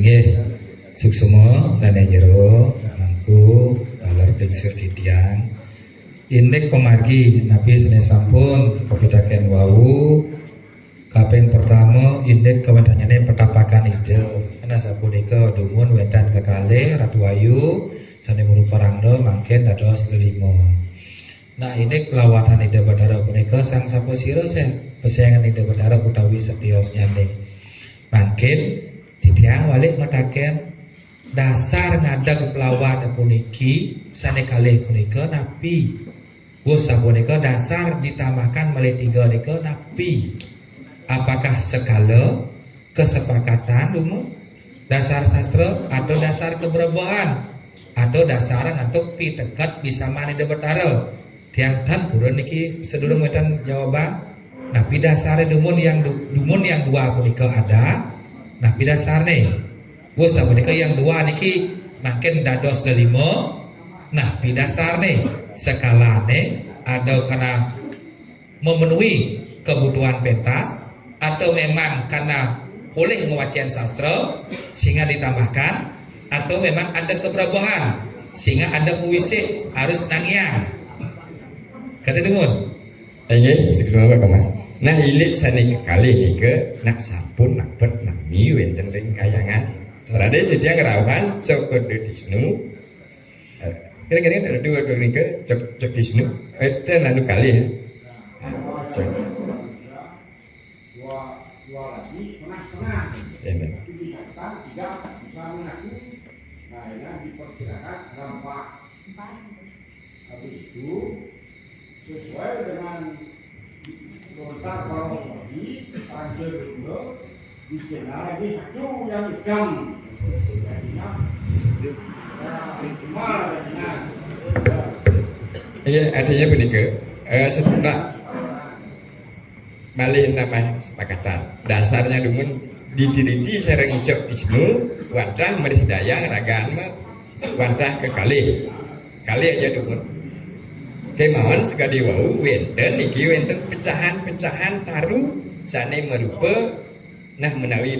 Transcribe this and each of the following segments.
Inggih suksuma dan jero mangku dalar pingsir didiang indek pemargi nabi sene sampun kepidaken wau kaping pertama indek kewedanyane petapakan ide ana sapunika dumun wedan kekalih Ratu Ayu sane murupa rangda mangken dados lelima. Nah ini pelawatan ide Bathara punika sang sapa sira pesengan ide Bathara utawi setios nyane mangken didiang walik mataken dasar ngadeg pelawatan puniki sane kalih punika napi wus sapunika dasar ditambahkan melih 3 nika napi. Apakah skala kesepakatan dumun dasar sastra atau dasar keberbohan atau dasar ngantuk pitekat bisa mani de Bathara tiang tan purun niki sedurung wetan jawaban napi dasar dumun yang dua punika ada napi dasar nih wus sapunika yang dua niki makin dados lelima napi dasar nih skalane ada karena memenuhi kebutuhan pentas atau memang karena boleh ngewacian sastra sehingga ditambahkan atau memang ada keberbohan sehingga ada puisi harus nangiang kata dengun nggih sekitar apa kaman nah ini saning kali nika nak sampun napet nami wenten ring kayangan rade sediang rawan cokot Disnu kira-kira ada dua nika cok Disnu itu nanu kali ya cok dua lagi setengah-setengah ini dinyatakan tidak bisa mengaku nah yang diperkirakan ada 4 habis itu sesuai dengan komentar para sahabat transfer dulu dikenal lagi satu yang hitam jadinya iya artinya begitu setelah balik nama sepakatan dasarnya dumun dijiriti sereng cok Disnu wantah mersidayang ragaan wantah ke kali aja dumun kemauan sekali wau wenten niki wenten pecahan-pecahan taruh sane merupa nah menawi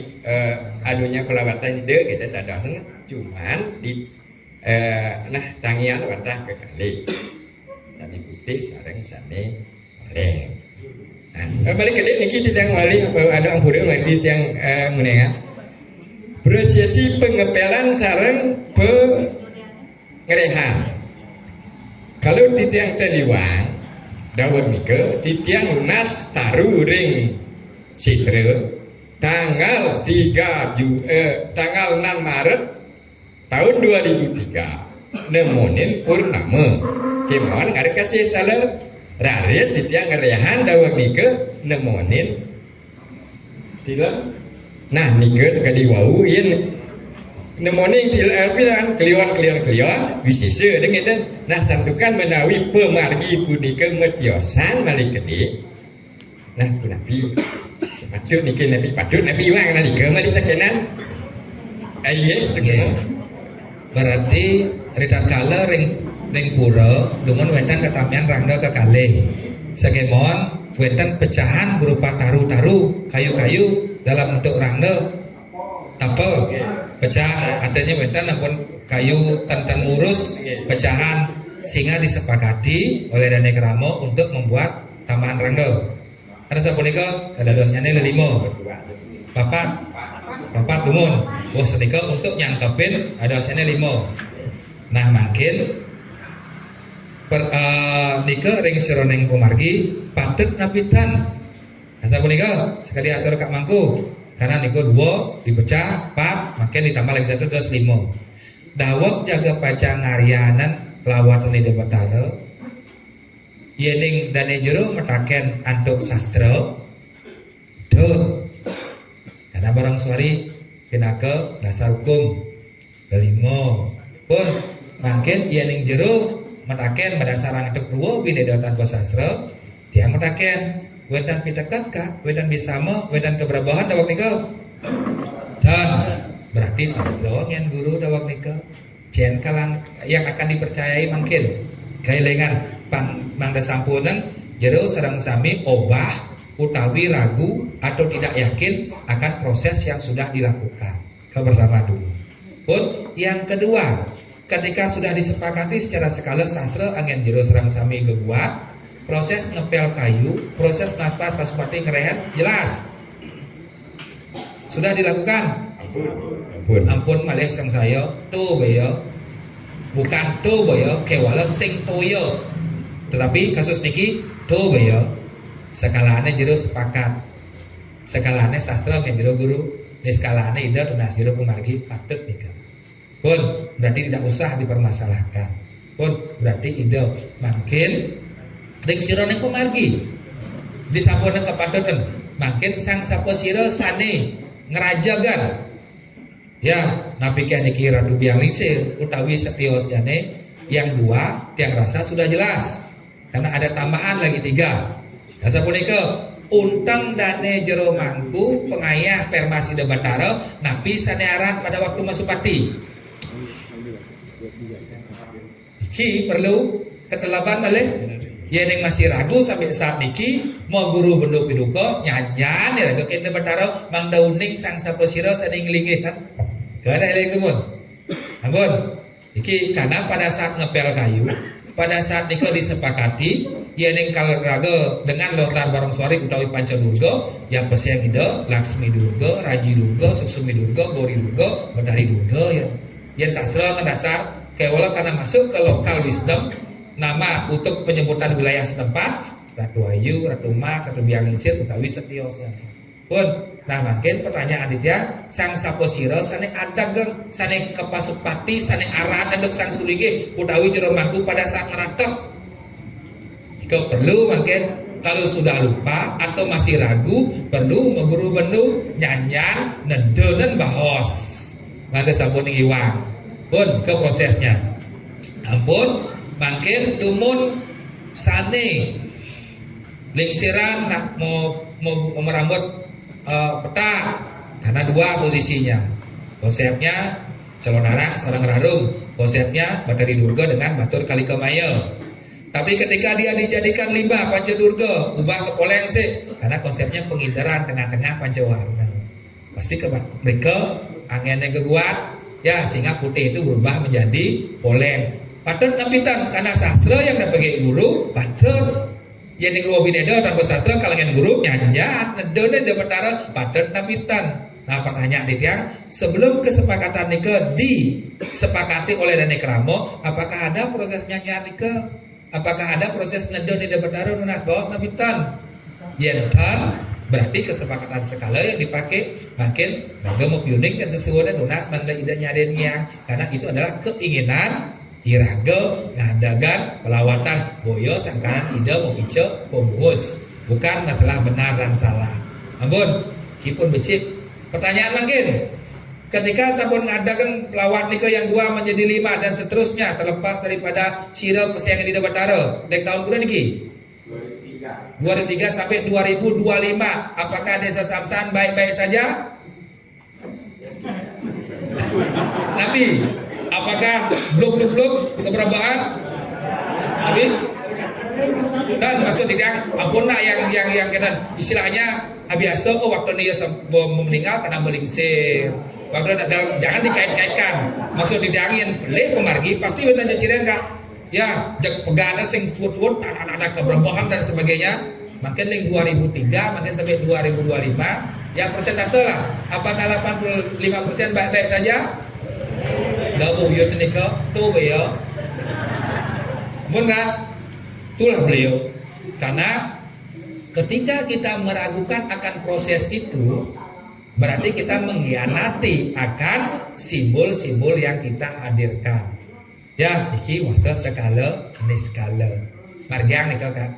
anunya pelawatan ide kita dadasan cuman di nah tangian wantah ke kali sane putih sareng sane oleh. Nah, balik ke niki tiang wali anu anggure mandi tiang menengah. Prosesi pengepelan sareng pengerehan. Kalau di tiang teliwang dawuh nika di tiang lunas taru ring Sidra tanggal 6 Maret tahun 2003 nemonin purnama. Kemauan ngarep kasih taler raris di tiang ngerehan dawang nika nemonin tilang nah nika sekali wau yen nemonin tilang keliwan wisisa dengan nah santukan menawi pemargi punika metiosan malik gede nah nabi sepatut nika nabi patut nabi wang nah nika mari tekenan aye berarti ridat kala ring pura dumun wenten ketamian rangda kekalih sekemon wenten pecahan berupa taru-taru kayu-kayu dalam bentuk rangda tapel pecah adanya wenten namun kayu tantan murus pecahan sehingga disepakati oleh Dane Kramo untuk membuat tambahan rangda karena sapunika kadadosnya ini lelimo papat dumun bos senika untuk nyangkepin adosnya 5 nah makin nika ring seroneng pemargi padet napitan asa punika sekali atur kak mangku karena niku 2 dipecah 4 makin ditambah lagi 1 terus 5 dawak jaga pacang ngarianan pelawatan ide Bathara yening dane jero metaken antuk sastra dut karena barang suari pinake dasar hukum 5 pun makin yening jero metaken berdasarkan itu keruo bineda tanpa sastra dia metaken wedan pitekat kah wedan bisama wedan keberbahan dawak nika dan berarti sastra yang guru dawak nika jen kalang yang akan dipercayai mungkin kailengan mangda sampunan jero sareng sami obah utawi ragu atau tidak yakin akan proses yang sudah dilakukan Pertama dulu. Pun yang kedua, ketika sudah disepakati secara skala sastra angin jero serang sami geguat, proses ngepel kayu, proses naspas pasupati ngerehet jelas. Sudah dilakukan. Ampun malih sang saya tu bayo. Bukan tu bayo kewala sing toyo. Tetapi kasus niki tu bayo. Skalane jero sepakat. Skalane sastra angin jero guru. Ini skalane ida tunas jero pemargi patut nika. Pun berarti tidak usah dipermasalahkan. Pun berarti ida makin ring sira ning pemargi. Disampurna kepatutan makin sang sapa sira sane ngerajagan. Ya, napi kayak niki ratu biang lingsir utawi setios jane yang dua tiang rasa sudah jelas. Karena ada tambahan lagi 3. Rasa punika untang dane jero mangku pengayah permasi de Batara napi sanearan pada waktu masupati. Iki perlu ketelaban malih. Ya yang masih ragu sampai saat niki mau guru benduk piduka nyanyan ya raga kene Batara mang dauning sang sapa sira saning linggih kan. Kada eling lumun. Ampun. Iki karena pada saat ngepel kayu, pada saat nika disepakati ya ning kalraga dengan lontar barong suari utawi Pancadurga yang Pesyang Ida, Laksmi Durga, Raji Durga, Suksumi Durga, Gori Durga, Betari Durga ya. Yang sastra ngedasar kewala karena masuk ke lokal wisdom nama untuk penyebutan wilayah setempat Ratu Ayu, Ratu Mas, Ratu Biang Lingsir utawi setios ya. Pun nah makin pertanyaan aditya sang sapo sira sane adageng sane kepasupati sane aran anduk sang sulinge utawi jero mangku pada saat ngerakep. Itu perlu makin kalau sudah lupa atau masih ragu perlu meguru bendu nyanyan nedenen bahos. Ngada sampun iwang. Pun ke prosesnya. Ampun makin dumun sane lingsiran nak mau merambut peta karena 2 posisinya. Konsepnya calon arang sarang rarung, konsepnya Batari Durga dengan Batur Kalikemaya. Tapi ketika dia dijadikan limbah Pancadurga, ubah ke poleng sih karena konsepnya pengindaran tengah-tengah Pancawarna. Pasti ke mereka anginnya keguat ya sehingga putih itu berubah menjadi poleng. Patut nampitan karena sastra yang dapat guru patut yang di ruang bineda tanpa sastra kalangan guru nyanyian nedone de Batara patut nampitan. Nah pertanyaan dia sebelum kesepakatan nika disepakati oleh Dane Kramo, apakah ada proses nyanyian nika? Apakah ada proses nedone de Batara nunas bawas nampitan? Yentan berarti kesepakatan skala yang dipakai makin ragam unik dan sesuai dengan nunas manda ida nyaden yang karena itu adalah keinginan iraga ngadagan pelawatan boyo sangkaran ida mau bicara pemuhus bukan masalah benar dan salah. Ampun kipun becik pertanyaan makin ketika sampun ngadagan pelawat nika yang 2 menjadi 5 dan seterusnya terlepas daripada sira Pesyang Ida Batara dari tahun kuda niki 2003 sampai 2025 apakah desa Samsan baik-baik saja? Nabi apakah blok keberabaan? Tapi dan maksud tidak ampun nak yang kena istilahnya biasa waktu dia meninggal karena melingsir. Waktu jangan dikait-kaitkan. Maksud tidak angin pelih pemargi pasti bentar ciciran kak. Ya, jak pegana sing suut-suut ada keberabaan dan sebagainya. Makin ling 2003 makin sampai 2025 ya persentase lah. Apakah 85% baik-baik saja? Dabuh yut nikah tu beliau, mun kan? Itulah beliau. Karena ketika kita meragukan akan proses itu, berarti kita mengkhianati akan simbol-simbol yang kita hadirkan. Ya, iki maksudnya skala ini skala. Margiang nikah kak,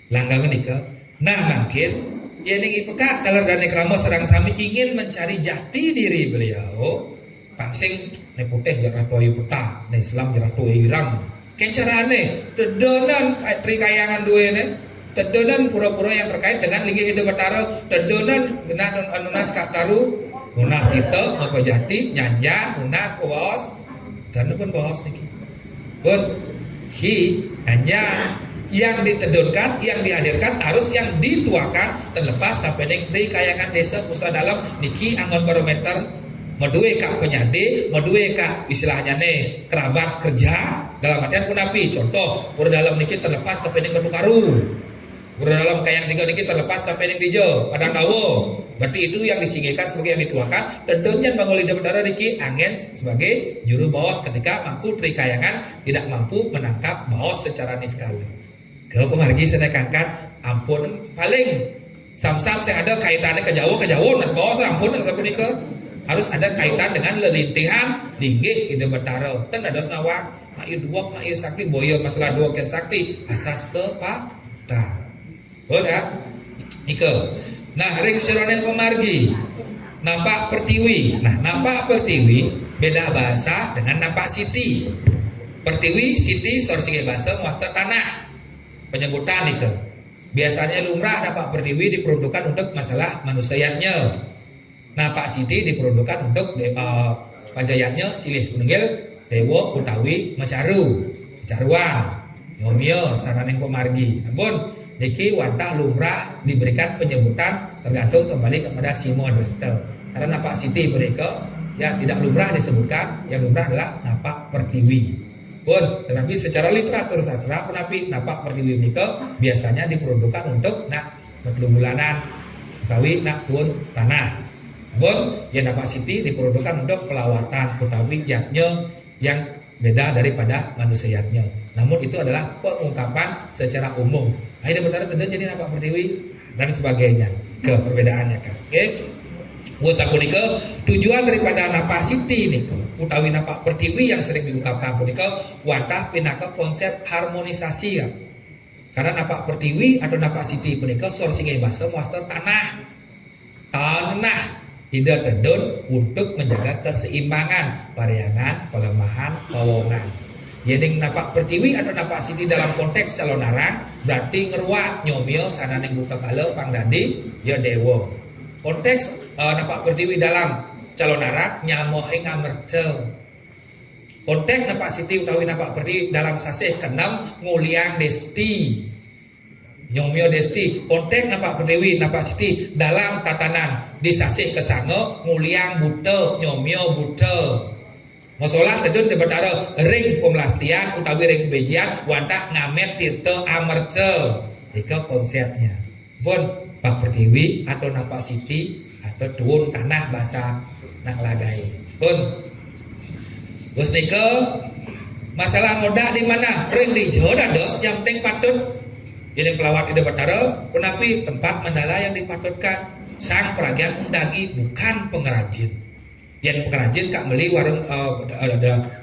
langgang nikah. Nah makin ya ini peka kalau Dane Kramo sareng sami ingin mencari jati diri beliau, pangsing ne putih jarak ayu peta, ne Islam jarak ayu irang. Kencarane tedonan trikayangan duene, tedonan pura-pura yang terkait dengan linggih Ida Batara, tedonan genah nunas kataru, nunas kita apa jati nyanyan, nunas bos, dan pun bos niki. Pun ki hanya yang ditedonkan, yang dihadirkan harus yang dituakan terlepas kapening trikayangan desa pusat dalam niki anggon barometer Medue kak penyade, medue kak istilahnya nih kerabat kerja dalam artian kunapi. Contoh, udah dalam niki terlepas ke pening batu karu, udah dalam kayang tiga niki terlepas ke pening dijo padang dawo. Berarti itu yang disinggikan sebagai yang dituakan. Tentunya bangun lidah berdarah niki angin sebagai juru bawas ketika mampu trikayangan tidak mampu menangkap bawas secara niskala. Ke pemargi saya kangkat ampun paling sam-sam saya ada kaitannya ke Jawa nas bawas ampun nas aku nika. Harus ada kaitan dengan lelintihan linggih ide betara. Ten ada ngawak, nak ieu duok, nak ieu sakti boyo masalah duok dan sakti asas ke pada. Betul ya? Ike. Nah, ring sironen pemargi. Napak pertiwi. Nah, napak pertiwi beda bahasa dengan napak siti. Pertiwi, siti, sorsinge bahasa master tanah. Penyebutan ike. Biasanya lumrah napak pertiwi diperuntukkan untuk masalah manusianya. Nah Pak Siti diperuntukkan untuk panjayatnya silih pununggil dewa utawi macaruan nyomio saraneng pemargi. Namun niki wantah lumrah diberikan penyebutan tergantung kembali kepada si modeste. Karena Pak Siti mereka ya tidak lumrah disebutkan, yang lumrah adalah napak pertiwi. Pun tetapi secara literatur sastra penapi napak pertiwi mereka biasanya diperuntukkan untuk nak metlu bulanan utawi nak tuun tanah. Bon, yang dapat siti diperuntukkan untuk pelawatan utawi yaknya yang beda daripada manusianya. Namun itu adalah pengungkapan secara umum. Akhirnya bertaruh tentu jadi napak pertiwi dan sebagainya. Ke perbedaannya kan. Oke. Wasaku nika tujuan daripada napak siti nika utawi napak pertiwi yang sering diungkapkan punika wantah pinaka konsep harmonisasi kan. Karena napak pertiwi atau napak siti punika sorsinge basa master tanah tidak terdun untuk menjaga keseimbangan variangan, pelemahan, powongan. Jadi napak pertiwi atau napak siti dalam konteks calon narang berarti ngeruak nyomio sananing buka kala pangdadi ya dewa. Konteks napak pertiwi dalam calon narang nyamohe ngamerce. Konteks napak siti utawi napak pertiwi dalam sasih kenam nguliang desti. Nyomio desti konteks napak pertiwi napak siti dalam tatanan disasih kesango nguliang buta nyomio buta masalah tedun di betara ring pemelastian utawi ring sebejian wantah ngamet tirta amerce ika konsepnya pun pak pertiwi atau napak siti atau tuun tanah bahasa nak lagai pun terus nika masalah ngodak di mana ring di jodoh dos yang penting patut. Ini pelawat ide batara, penapi tempat mandala yang dipatutkan sang peragian undagi bukan pengrajin. Yang pengrajin kak beli warung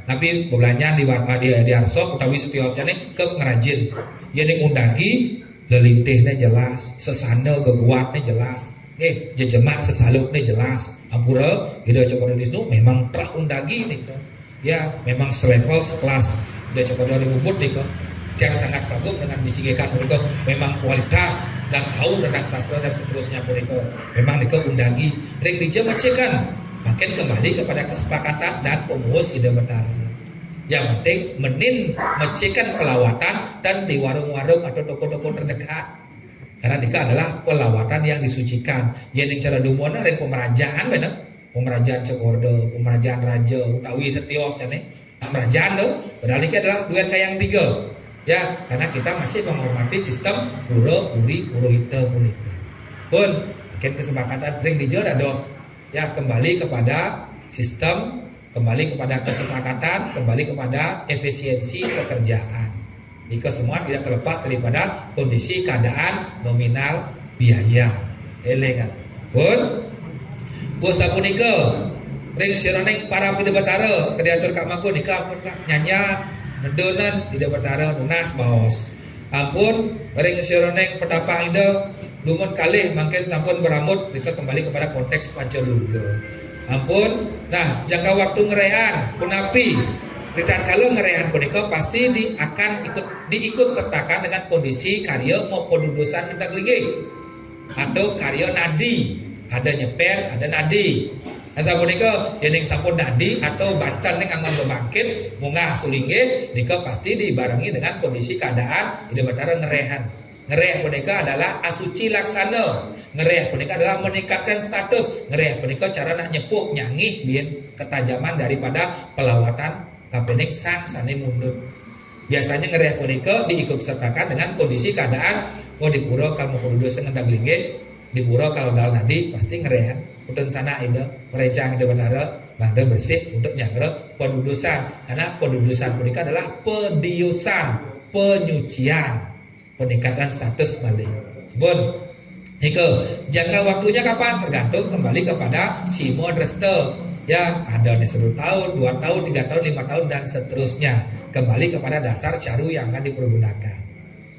napi bebelanjaan di arsop utawi setiosnya nih ke pengrajin. Yang undagi lelintihnya jelas, sesana geguatnya jelas, jejemak sesaluknya jelas. Ampura ide cokodo disnu memang telah undagi nih ke, ya memang selevel sekelas ide cokodo ribut nih ke. Yang sangat kagum dengan disinggikan mereka memang kualitas dan tahu tentang sastra dan seterusnya mereka memang mereka undagi ring dija macekan makin kembali kepada kesepakatan dan pemuus ide betara yang penting menin macekan pelawatan dan di warung-warung atau toko-toko terdekat karena dika adalah pelawatan yang disucikan yang cara dumona ring pemerajaan benar pemerajaan Cokordo pemerajaan raja utawi setiosnya nih tak merajaan loh padahal ini adalah duet kayang tiga. Ya, karena kita masih menghormati sistem puri purohita punika. Pun makin kesepakatan ring dijo dados. Ya, kembali kepada sistem, kembali kepada kesepakatan, kembali kepada efisiensi pekerjaan. Nika semua tidak terlepas daripada kondisi keadaan nominal biaya. Elengan. Pun bos punika ring sironeng para pide batara sekadiatur kak mangku nika pun kak nyanya nedonan tidak bertara lunas baos. Ampun ring sironeng petapa ida lumun kalih makin sampun beramut jika kembali kepada konteks pancalurga. Ampun nah jangka waktu ngerehan punapi Ritan kalau ngerehan punika pasti akan diikut sertakan dengan kondisi karya maupun dudusan mintak linggih atau karya nadi ada nyeper ada nadi. Asa punika yen sampun nadi atau banten ning angon bebangkit munggah sulingge nika pasti dibarengi dengan kondisi keadaan ide batara ngerehan ngereh punika adalah asuci laksana, ngereh punika adalah meningkatkan status, ngereh punika cara nak nyepuk nyangih biar ketajaman daripada pelawatan kapenik sang sane mundur. Biasanya ngereh punika diikut sertakan dengan kondisi keadaan di pura kalau mau duduk sengendak linggih, di pura kalau dal nadi pasti ngerehan utun sana itu merecang itu bandara banda bersih untuk nyagre pendudusan, karena pendudusan punika adalah pediusan, penyucian, peningkatan status balik. Bun, Nike, jangka waktunya kapan? Tergantung kembali kepada si modreste. Ya, ada nih 1 tahun, 2 tahun, 3 tahun, 5 tahun dan seterusnya. Kembali kepada dasar caru yang akan dipergunakan.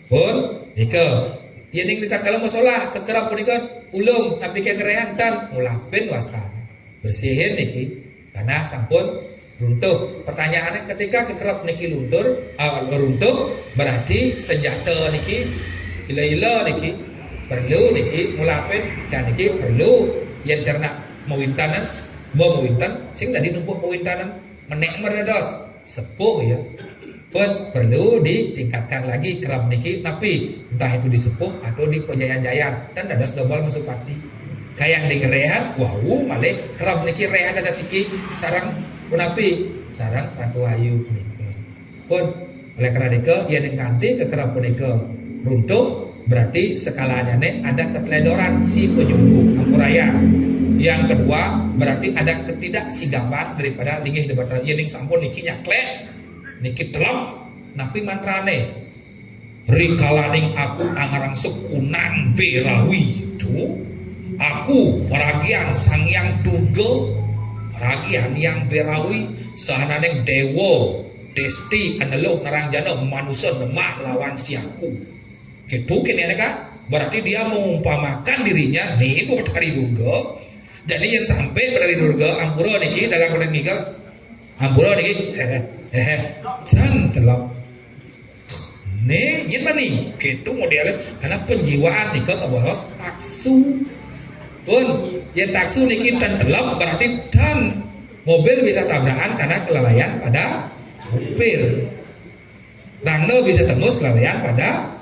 Pun, Nike, yang kita kalau masalah kekerap punika ulung, tapi kekerehan dan mulapin wastan. Bersihin niki, karena sampun runtuh. Pertanyaannya ketika kekerap niki runtuh, berarti senjata niki ila niki perlu niki mulapin dan niki perlu yang cerna mawintanan sing tadi numpuk mawintanan menek meredos sepuh ya pun perlu ditingkatkan lagi kerap niki tapi entah itu disepuh atau di pejayan-jayan dan dados dobel masuk pati kayak di ngerehan wow male kerap niki rehan ada siki sarang punapi sarang Ratu Ayu nika pun oleh karena nika yang kanti ke kerap nika runtuh berarti skalanya ada keteledoran si penyumbu ampuraya. Yang kedua berarti ada ketidaksigapan daripada linggih debat yang sampun niki nyakle niki telap napi mantrane rikalaning aku angarang sekunang berawi itu aku peragian sang yang durga peragian yang berawi sahananeng dewa desti aneluh narangjana manusia lemah lawan siaku gitu kini kan berarti dia mengumpamakan dirinya nih bu petari durga. Jadi yang sampai pada Durga ampura niki dalam konteks Miguel ampura niki jan telap nih gimana nih gitu modelnya karena penjiwaan nika kebahas taksu pun yang taksu niki dan telap berarti dan mobil bisa tabrakan karena kelalaian pada supir rangno bisa tembus kelalaian pada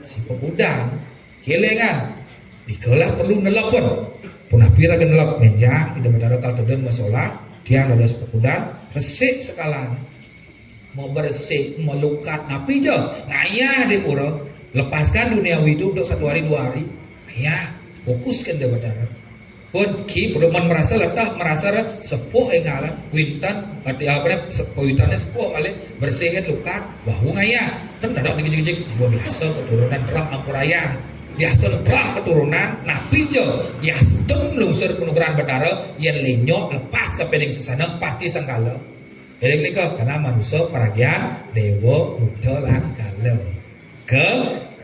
si pegudang kelengan dikelah perlu nelpon punah pira genelap menjang tidak ada kal teden masalah dia ada sepekudan resik sekalan mau bersih melukat napi je ngayah di pura lepaskan duniawi itu untuk 1 hari 2 hari ngayah fokuskan dia badara pun ki pedoman merasa letah merasa sepuh engalan wintan apa wintannya sepuh kali bersihin lukat bahu ngayah dan dadak jik-jik biasa keturunan derah ampurayan Yastun telah keturunan napi je Yastun lungsur penugaran betara yang lenyok lepas ke pening sesana pasti sangkala eling nika karena manusia paragian dewa buddha lan kala ke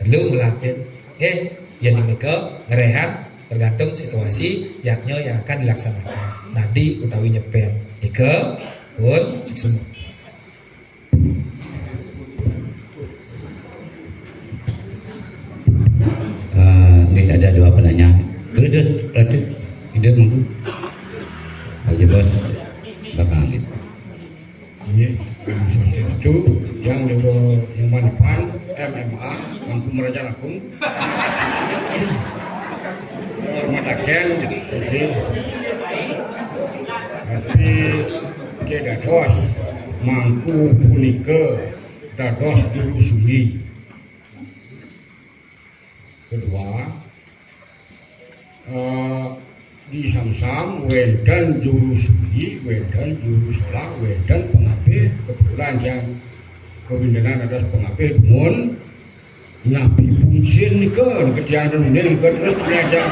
perlu ngulapin yang nika ngerehan tergantung situasi yaknya yang akan dilaksanakan nadi utawi nyepen nika pun sukses. Ada 2 penanya. Terus tidak mampu. Aja bos bakal gitu. Ini itu yang lewo memanipan MMA Lampung Meraja Lampung. Mataken jadi nanti ke dados mangku punika dados juru sungi. Kedua di Samsam wedan juru sugi, wedan juru sholah, wedan pengabih kebetulan yang kewindanan atas pengabih mun nabi pungsin nih kan kejadian ini kan terus diajak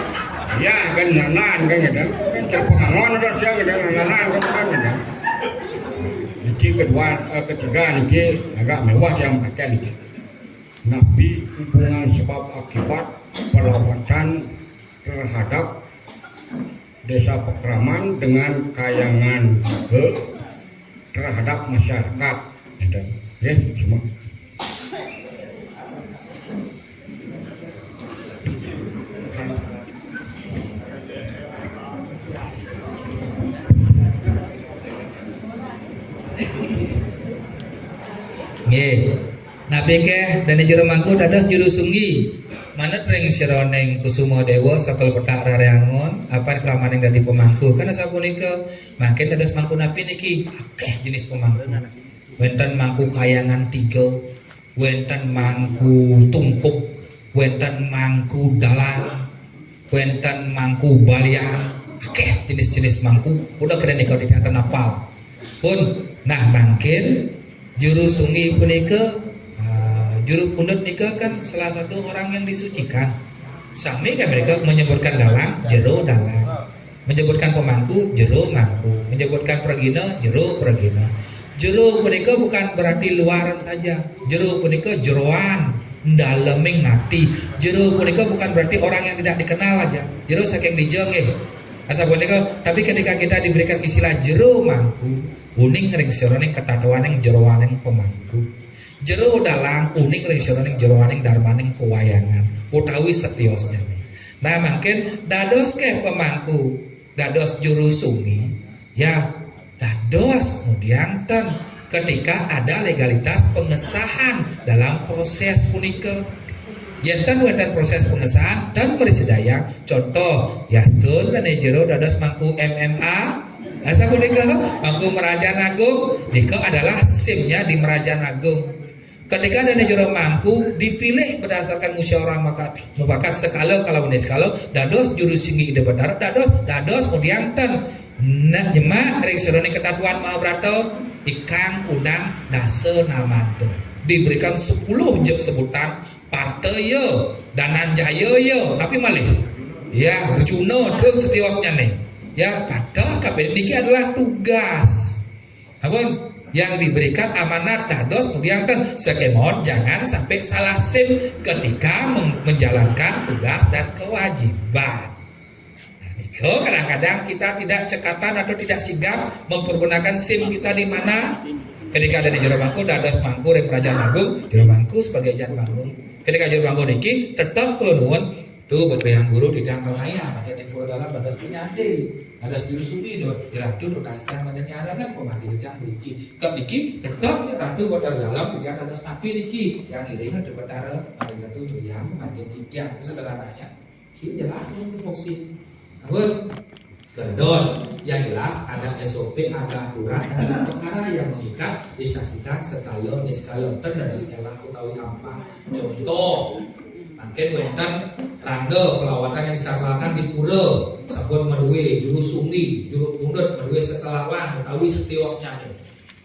ya kan nanan kan kan cerpengangon terus ya kan nanan kan niki ketiga niki agak mewah yang pakai niki nabi hubungan sebab akibat perlawatan terhadap desa Pekraman dengan kayangan terhadap masyarakat ya semua Nggih. Nabi keh dan juru mangku dados juru sunggi. Manut ring sironeng Kusuma Dewa sakal petak rareangon apa kelamaning dari pemangku karena sapunika makin dados mangku napi niki akeh jenis pemangku. Wenten mangku kayangan 3, wenten mangku tungkup, wenten mangku dalang, wenten mangku balian, akeh jenis-jenis mangku udah keren nikah tidak napal pun. Nah mungkin juru sungi punika juru pundut nikah kan salah satu orang yang disucikan. Sami kan mereka menyebutkan dalang, jero dalang, menyebutkan pemangku, jero mangku, menyebutkan pergina, jero pergina. Jero punika bukan berarti luaran saja. Jero punika jeroan, daleming ngati. Jero punika bukan berarti orang yang tidak dikenal aja. Jero saking dijenge. Asa punika, tapi ketika kita diberikan istilah jero mangku, uning ring sironing ketatawaning jeroaning pemangku. Jero dalang uning ring sironing jeroaning darmaning pewayangan utawi setiosnya nih. Nah mungkin dados ke pemangku, dados juru sungi, ya dados mudianten ketika ada legalitas pengesahan dalam proses punika. Yenten wonten proses pengesahan dan bersedaya contoh yastun dan jero dados mangku MMA asa punika mangku Merajaan Agung nika adalah SIM-nya di Merajaan Agung. Ketika dana jero mangku dipilih berdasarkan musyawarah mufakat sekala kalau skala dados juru singgi ide betara dados mudianten nah nyemak ring sedone ketatuan Mahabharata ikang udang dase namante diberikan 10 sebutan partai yo dananjaya yo tapi malih ya Arjuna terus setiosnya nih ya padahal kabeh niki adalah tugas apa yang diberikan amanat dados kemudian kan sekemon jangan sampai salah SIM ketika menjalankan tugas dan kewajiban. Nah, niko kadang-kadang kita tidak cekatan atau tidak sigap mempergunakan SIM kita di mana. Ketika ada di jero mangku dados mangku ring Kerajaan Agung jero mangku sebagai jan bangun. Ketika jero mangku niki tetap kula nuwun tuh betriang guru di tangkal maya macam yang pura dalam bagas penyade ada juru sumi do ratu do dasar madanya arangan pemanggil yang beriki kebiki tetap ratu botar dalam dia ada sapi niki yang iringan di betara ada ratu do yang pemanggil cincang sederhananya ini jelas ini tupoksi namun kedos yang jelas ada SOP, ada aturan, ada perkara yang mengikat disaksikan sekala niskala terdados nyalah utawi apa. Contoh, mungkin wonten rangga pelawatan yang disampaikan di pura, sampun meduwe juru sungi, juru pundut meduwe sekelawan utawi setiosnya.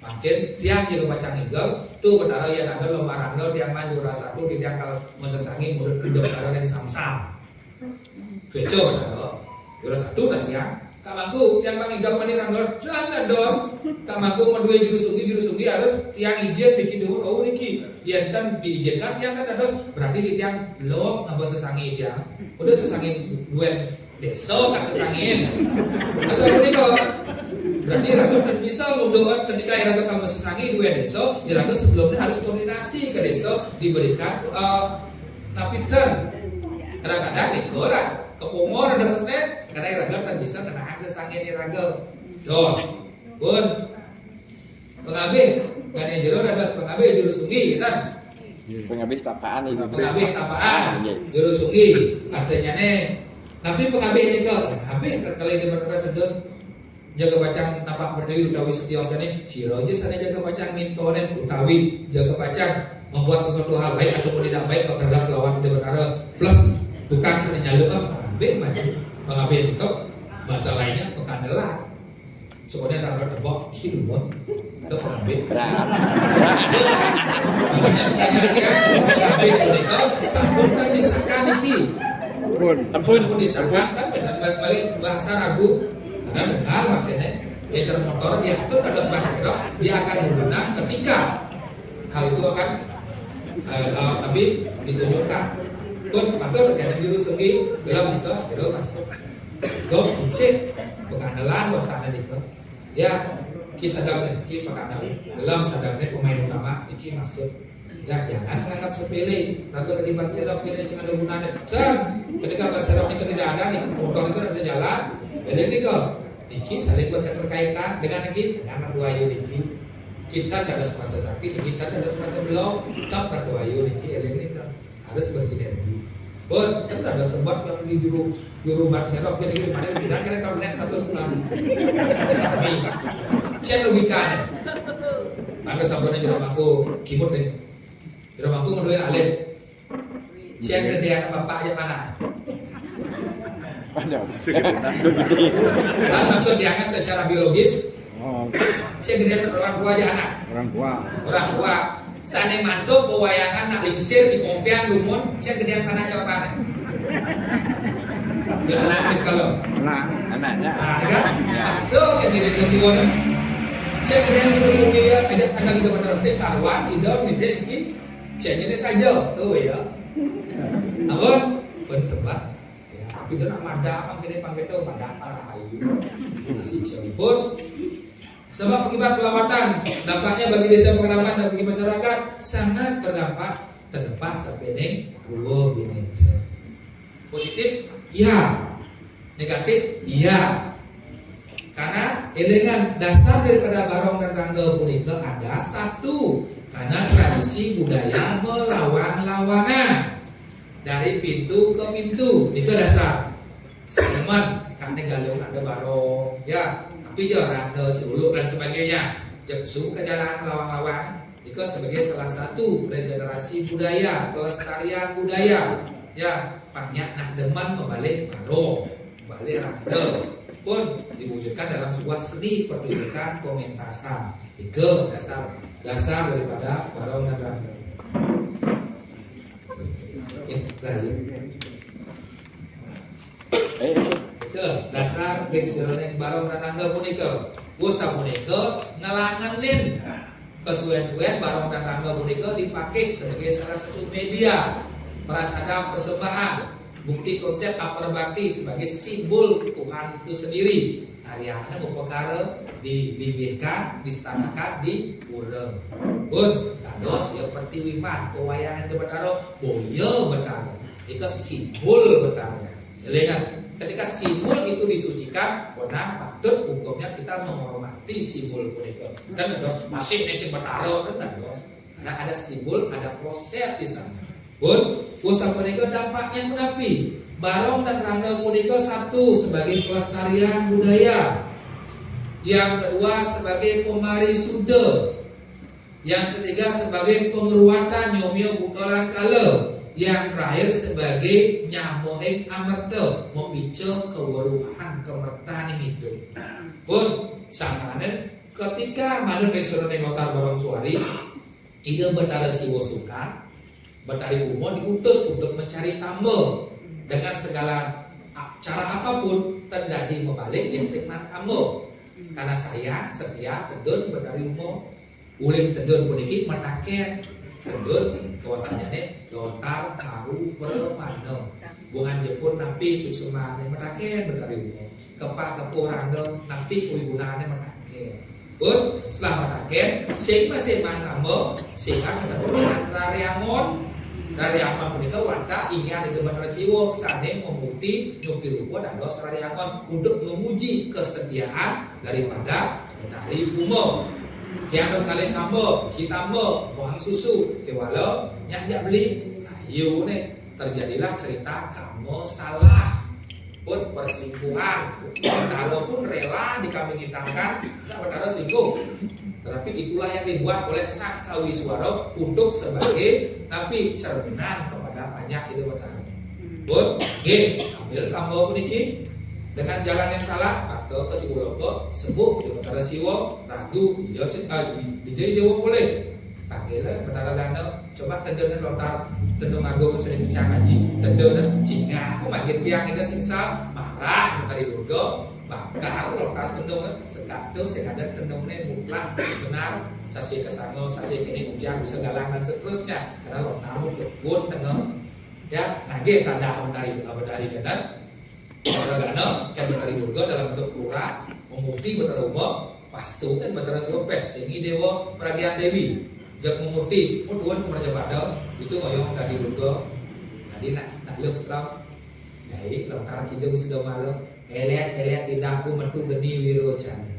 Mungkin tiang jero macam ninggal tuh betara yang ada lomba rangga tiang manjura satu di tiang kal mesesangi mundut di betara yang samsam. Keco betara. Jura satu das tiang kamangku tiang manginggal mani rangga jangan dos kamangku meduwe juru sungi harus tiang izin bikin dulu oh niki yenten diizinkan tiang kan dos berarti di tiang belum ngabos sesangi tiang udah sesangi dua desa kan sesangin asal punika berarti rangga kan bisa munduhan ketika rangga kalau sesangi dua desa rangga sebelumnya harus koordinasi ke desa diberikan napitan kadang-kadang nikolah kepumor ada kesnet karena raga kan bisa menahan sesangin di raga dos pun pengabih dan yang jero dados pengabih juru sungi kan pengabih tapaan ini pengabih tapaan juru sungi artinya nih tapi pengabih ini kok pengabih kalau di batara dedon jaga bacang napak berdiri utawi setiosane sira aja sana jaga bacang mintonen utawi jaga bacang membuat sesuatu hal baik ataupun tidak baik kalau terhadap lawan di batara plus tukang sana nyalu pengabih itu bahasa lainnya pekandelan sebenarnya rangga tebok hidup ke pengabih makanya pengabih itu sampun kan disahkan iki ampun disahkan kan benar balik bahasa ragu karena benar makanya ecer motor dia itu ada banserap dia akan menggunakan ketika hal itu akan Nabi ditunjukkan pun padahal berkaitan juru sungi dalam itu jero masuk ke kucing pekandelan bos tanah itu ya kisah dalam ki pekandelan dalam sadapnya pemain utama iki masuk ya jangan menganggap sepele ragu di ban serap kini sing ada gunanya dan ketika ban serap ini tidak ada nih motor itu tidak bisa jalan jadi ini kok iki saling berkaitan dengan iki dengan dua ayu iki kita tidak merasa sakit kita tidak merasa belum cap dua ayu iki ini harus bersinergi Pun kan ada sebab yang di juru bat serok jadi pada bidang kalian kalau naik 100 sami. Cek logikanya. Maka sabana jero aku kimut nih. Jero aku menduin alim. Cek gedean bapak aja mana? Nah, maksud diangat secara biologis. Cek gedean orang tua aja anak. Orang tua. Sane mantuk pewayangan nak lingsir di kompiang lumun, cek gedean anaknya apa anak? Dia anak kalau. Anaknya. Nah, kan? Tuh yang diri ke siwon. Cek gedean terus dia ada sangat hidup benar sih karwan hidup di dek cek ini saja tuh ya. Namun pun sebab ya tapi dia nak mada apa kini pangkat tuh mada rahayu masih jemput. Sebab akibat pelawatan dampaknya bagi desa pengenalan dan bagi masyarakat sangat berdampak terlepas kepening uwo binente. Positif, iya. Negatif, iya. Karena elengan dasar daripada barong dan rangga punika ada satu, karena tradisi budaya melawang-lawangan dari pintu ke pintu, itu dasar. Teman, kan galung ada barong, ya. Tapi jarang ada celuluk dan sebagainya. Jeksu ke jalan lawang-lawang itu sebagai salah satu regenerasi budaya, pelestarian budaya. Ya, banyak nak deman membalik baro, balik randa pun diwujudkan dalam sebuah seni pertunjukan pementasan. Itu dasar daripada barong dan randa. Itu dasar diksereneng barong dan rangga punika. Usaha punika ngelangenin kesuwen-suwen barong dan rangga punika dipakai sebagai salah satu media prasada persembahan, bukti konsep apar bakti sebagai simbol Tuhan itu sendiri. Karyanya berperkara dibihkan, distanakan di pura. Pun dados ya pertiwiman pewayangan di Betara, boyo Betara. Itu simbol Betara. Jelengan. Ketika simbol itu disucikan, benar patut hukumnya kita menghormati simbol punika. Kan dos masih nasi Betara kan dos. Karena ada simbol, ada proses di sana. Pun usaha punika dampaknya menapi. Barong dan rangga punika satu sebagai pelestarian budaya. Yang kedua sebagai pemari suda. Yang ketiga sebagai pengeruatan nyomio butolan kala. Yang terakhir sebagai nyamoheng amerta, memicu keweruhan kemertaan hidup. Pun sangkanen ketika manut eksorone motar barong suari, ide Betara Siwo Sukan, Betari Umo diutus untuk mencari tambo dengan segala cara apapun terjadi membalik yang segman tambo. Karena saya setia tedun Betari Umo, ulim tedun puniki metaken tedun kawasannya lontar karu permana bungan jepun napi susumane metaken Betari Umo kepah kepuh random napi kuigunane metaken. Pun setelah metaken sing masih tambo sehingga ketemu dengan Rariangon punika wanta ingin di Betara Siwo sane membukti nukti rupo dan dos Rariangon untuk memuji kesetiaan daripada Betari Umo. Tiang kalian tambo, kita tambo, bohang susu, kewalo yang dia beli. Nah, yuk nih terjadilah cerita kamu salah pun perselingkuhan. Betara pun rela dikambing hitamkan, Betara selingkuh. Tetapi itulah yang dibuat oleh Sang Kawiswara untuk sebagai napi cerminan kepada banyak ide Betara. Pun, ambil tambo puniki dengan jalan yang salah atau ke Siwologo sembuh di Betara Siwo ragu dijai dewa boleh panggilnya Betara Ganda coba tendon lontar tendon agung sering bincang haji tendon cingah memanggil biang ini singsal marah Betari Durga bakar lontar tendon sekatu sekadar tendonnya mutlak benar sasi kesango sasi kini ujang segala dan seterusnya karena lontar pun tengah ya nage tanda Betari Ganda Gana kan Betari Durga dalam bentuk kura memuti Betara Umo pastu kan Betara Siwo singi dewa peragian dewi jak memuti tuan kemercepada itu ngoyong tadi Durga tadi nak leuh Islam jadi lontar kidung sudah malam eliat tidakku metu geni wiro canda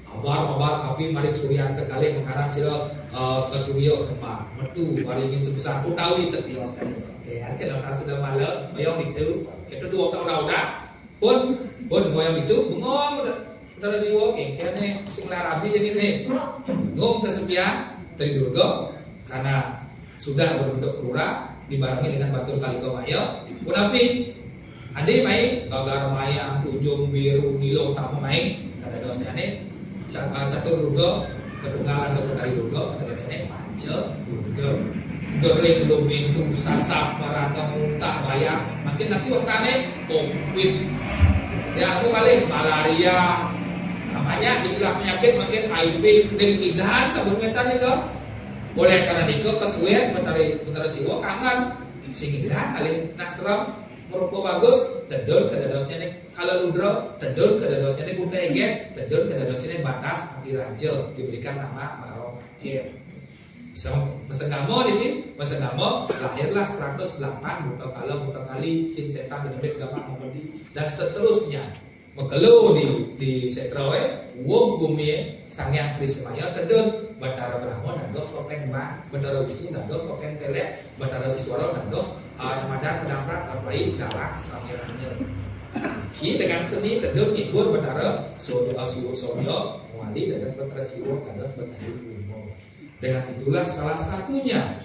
abar api marik suryan tekali mengarang sila suryo kemar metu waringin sebesar utawi setios kali để cái lòng ta sudah malam bayang itu kita dua tahun dah pun bos ngoyang itu bengong udah siwo kene sing larabi jadi nih ngom kesepian dari durga karena sudah berbentuk kerura dibarengi dengan batur kaliko maya unapi ade main gagar maya tunjung biru nilo tamu main kada dosnya nih catur durga kedunggalan dokter dari durga kada dosnya panca durga gering lumintu sasap marana muntah bayar makin nanti wastane covid ya aku kali malaria namanya istilah penyakit makin HIV dan pindahan sabun metan itu boleh karena niko kesuwen bentar siwa kangen sehingga kali nak serem merupa bagus tedon ke dadosnya nih kalau ludro tedon ke dadosnya nih bunga eget tedon ke dadosnya nih batas anti raja diberikan nama barong kir bisa mesengamo nih mesengamo lahirlah 108 buta kali jin setan dan nabi gampang memedi dan seterusnya mekelo di setroe wong bumi sangyang krismaya tedon Batara Brahma dados topeng mbak Batara Wisnu dados topeng telek Batara Wiswara dados namadan pendamprat baik dalam samirannya ki dengan seni tedon ngibur Batara Suryo wali dados Batara Siwo dados Batara Umum. Dengan itulah salah satunya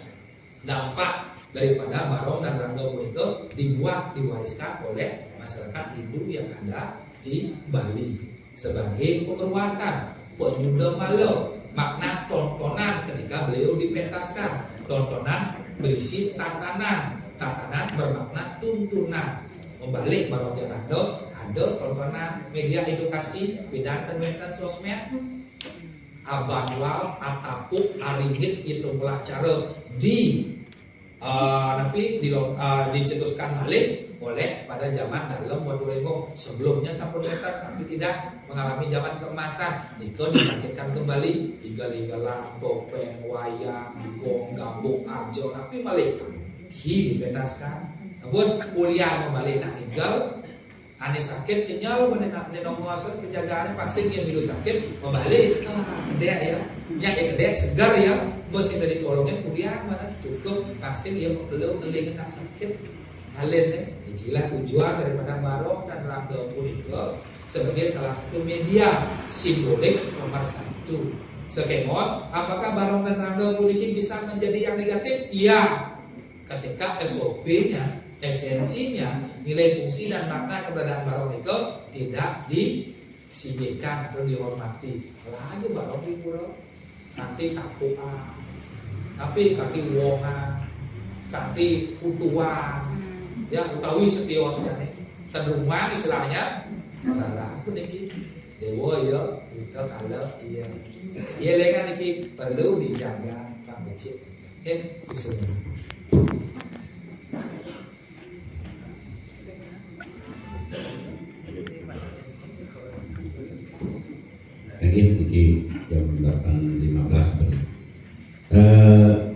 dampak daripada Barong dan Rangga Puniko dibuat diwariskan oleh masyarakat Hindu yang ada di Bali sebagai penguatan penyudah malo makna tontonan ketika beliau dipentaskan tontonan berisi tatanan bermakna tuntunan membalik Barong dan Rangga ada tontonan media edukasi bidang dan sosmed abanwal atapuk aringit itu mulai cara dicetuskan balik oleh pada zaman dalam Wadurengo sebelumnya sampun letak tapi tidak mengalami zaman keemasan Niko dibangkitkan kembali igal-igalan topeng wayang gong gambung ajo tapi balik dipentaskan namun kuliah membalik nak igal ane sakit kenyal ane nongosot penjagaan vaksin yang milu sakit membalik kedek ya kedek segar ya bos yang tadi tolongin kuliah mana cukup vaksin yang mengkeluh telinga nak sakit kalian dikilah tujuan daripada Barong dan Rangga Puniko sebagai salah satu media simbolik nomor 1 sekemon apakah Barong dan Rangga Puniko bisa menjadi yang negatif? Iya ketika SOP-nya esensinya, nilai fungsi dan makna keberadaan Barong Niko tidak disinggikan atau dihormati. Lagi Barong di pulau nanti tapuan, tapi kaki wongan, kaki kutuan, ya utawi setiosnya nih. Tendrungan istilahnya, adalah aku niki dewa ya, itu kalau iya, iya lengan niki perlu dijaga pambecik. Oke, sukses. Lagi di jam 8.15 tadi.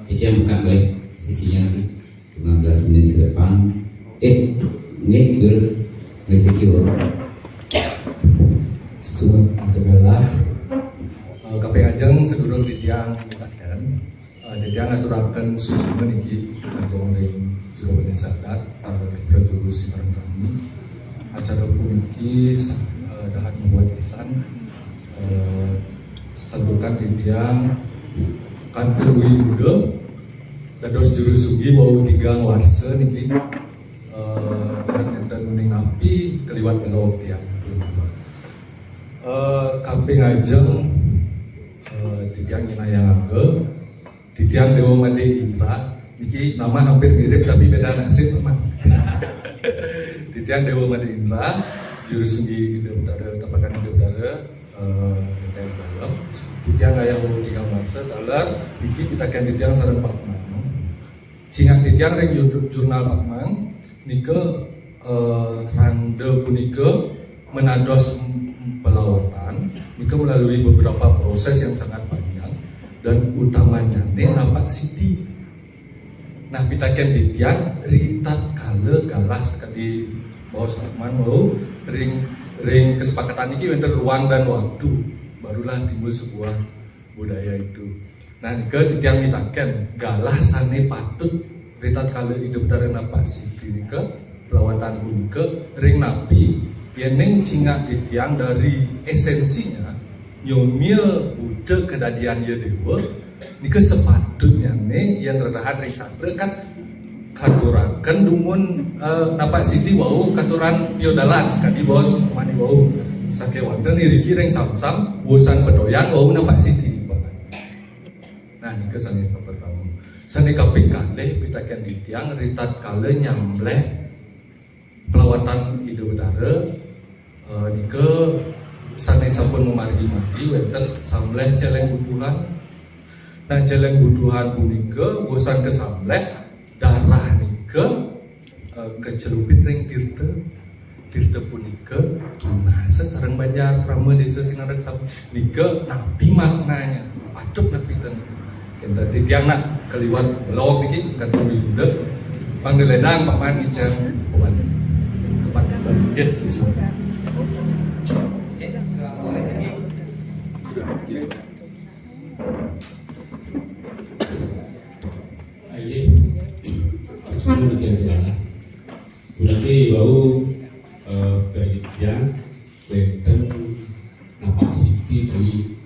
Jadi yang bukan boleh sisinya nanti 15 menit ke depan. Kecil. Setelah adalah KP Ajeng sedulur Didiang dan Didiang aturakan susunan iki Ajeng ring juru badan sadat berjurus bareng kami acara puniki dahat membuat pisan sentukan Didiang kantor muda dados juru sugi bau 3 warse niki dan kuning api keliwat belok ya kamping Ajeng Didiang Inayang Angge Didiang Dewa Made Indra niki nama hampir mirip tapi beda nasib teman Didiang Dewa Made Indra juru sugi Ide Udara Tapakan Ide Udara Didiang Ayah Ulu 3 Marsa dalam niki kita kan Didiang sareng Pak Mang singkat Didiang rek jurnal Pak Mang nike Rangga punika menados pelawatan nike melalui beberapa proses yang sangat panjang dan utamanya nampak Siti. Nah pitaken Didiang ritat kala galah sekali bawah Rahman mau ring kesepakatan ini wonten ruang dan waktu barulah timbul sebuah budaya itu. Nah nike Didiang mitaken galah sane patut ritat kala hidup dari napak siti nika pelawatan punika ring nabi yeneng cingak ditiang dari esensinya nyomia budak kedadian ya dewa nika sepatutnya nih yang terdahat ring sastra kan katurakan dumun napak siti wau katuran piodalan sekali bawah mani wau sakewan dan iriki ring sam-sam bosan pedoyan wau napak siti. Nah nika sange pertama sange kaping kalih pitaken ditiang ritat kala nyambleh pelawatan ide udara nika sange sampun memargi-margi wonten sambleh celeng butuhan. Nah celeng butuhan punika bosan kesambleh darah nika kecelupit ring tirta punika tunasa sareng banjar krama desa sinareng sam nika nabi maknanya patut nabi ten kita ditiang nak keliwat belok niki kantor budak panggeledang Pak Man Icang kepada yes. Semua bagian udara. Berarti bau penelitian wonten napak siti dari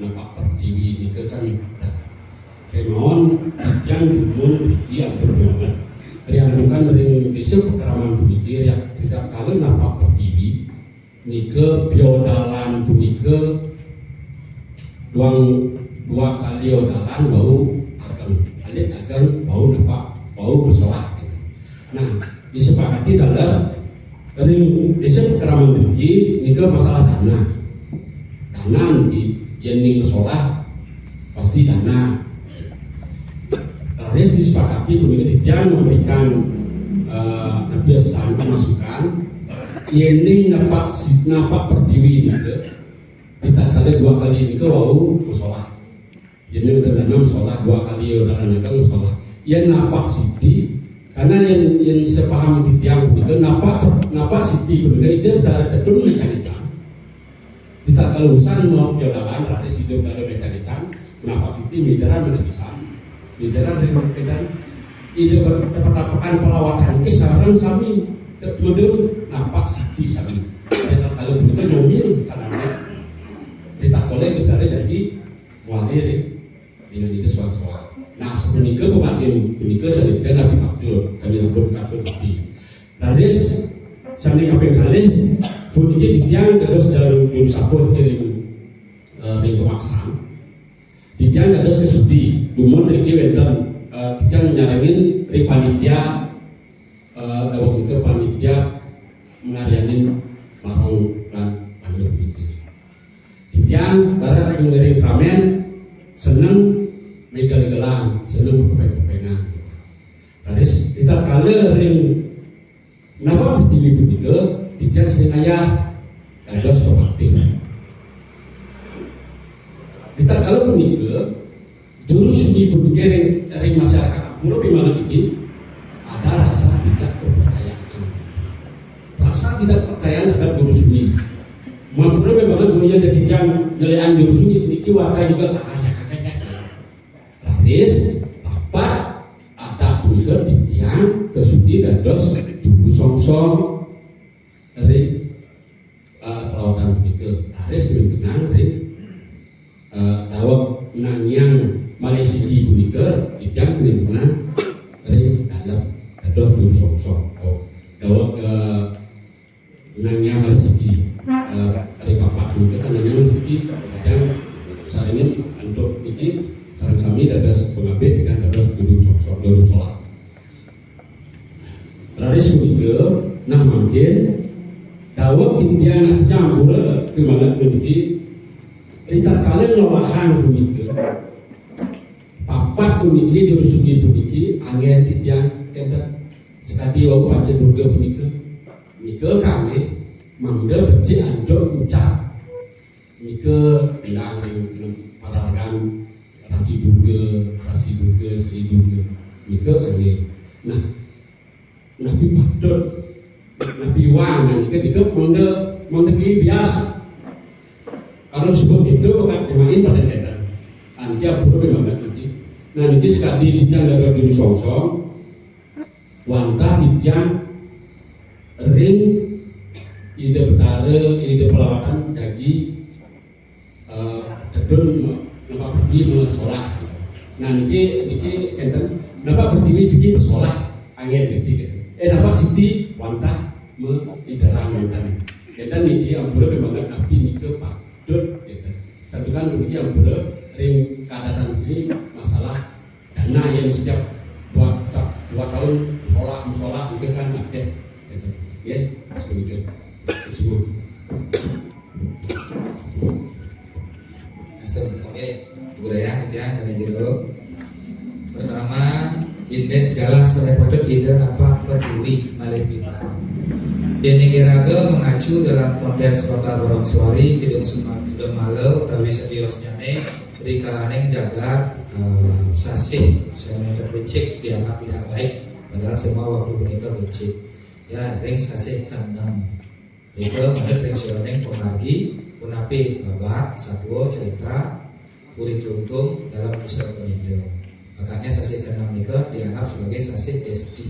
napak pertiwi itu kan kemauan yang dumun biji atur banget. Yang bukan ring desa pekraman pemikir yang tidak kalau napak pertiwi nike biodalan punika dua kali odalan bau akan bau napak bau bersolah. Nah, disepakati dalam ring desa pekraman biji nike masalah dana nanti yang ning bersolah pasti dana. Harus disepakati pemikir memberikan nabi standar masukan ini napak pertiwi itu kita kali dua kali itu wau musola ini udah enam musola dua kali udah kan musola yang napak siti karena yang sepaham titiang itu napak siti pemikir itu dari tedun mecanikan kita kalau usan mau piodalan harus hidup dari mecanikan napak siti midaran menepisan di dalam dan ide perdapakan pelawatan kisaran sami kemudian napak siti sami dan kalau begitu nyomil sananya kita boleh kita jadi walir dengan ide soal-soal. Nah sebenarnya pengantin begitu saya dan nabi Abdul kami lapor kabel lagi. Laris sami kaping kali bunyi tiang terus dari sapur kirim ring pemaksaan. Tidak ada kesudi, dumun riki wenten tidak nyarangin ring panitia, dalam itu panitia mengarianin marong dan ambil itu. Tidak karena ring ramen seneng megal-megalan, seneng kepeng-kepengan. Laris kita kala ring napa berdiri begitu, tidak sering ayah ada seperti kita kalau pemikir juru sudi pemikir dari masyarakat pulau Pimangan ini ada rasa tidak kepercayaan, rasa tidak percaya terhadap juru sudi. Maupun memang punya jadi jam nilaian juru sudi ini warga juga laris dapat ada pemikir di tiang kesudi dan dos dulu song-song dari perawatan pemikir laris kemudian dari dawak nanyang Malaysia di punika tidak lingkungan ring dalam adoh dulu song-song dawak nanyang Malaysia ring papak punika kan nanyang Malaysia dan saat ini untuk ini sarang sami ada pengabit dengan adoh dulu song-song dulu sholat laris punika nah mungkin dawak indian campur kemangat memiliki kita kalian lawahan pemikir papat pemikir juru sudi pemikir angin titian kita sekali wau baca durga pemikir mikir kami mangda beci andok ucap mikir bilang paragan rasi durga sri durga mikir angin nah nabi patut nabi wang mikir mangda biasa kalau sebut itu pekat kemarin pada daerah, antia pura memang nanti. Nah nanti sekali ditang dari dulu song-song, wantah titian ring ide betara ide pelawatan dagi tedun nampak berdiri bersolah. Nah niki enten nampak berdiri digi bersolah angin digi. Nampak siti wantah meniterang enten. Enten niki ampura memang api niki patut enten. Satu kan niki ampura ring keadaan ini masalah dana yang setiap 2 tahun musola mungkin kan akeh gitu. Ya, seperti itu. Tersebut. Oke, budaya ya dari jero. Pertama, indek galah serepotut ide napa pertiwi malih pipa. Ini kira-kira mengacu dalam konteks kota Borongsuari, Kidung Sudah Malau, utawi sediosnya nih, beri kalane jaga sasih, sentimeter becik dianggap tidak baik, padahal semua waktu menikah becik. Ya, ring sasih keenam. Itu mana ring seorang pemargi, punapi babat, satwa cerita, kurit luntung dalam usaha peninda. Makanya sasih keenam nikah dianggap sebagai sasih desti.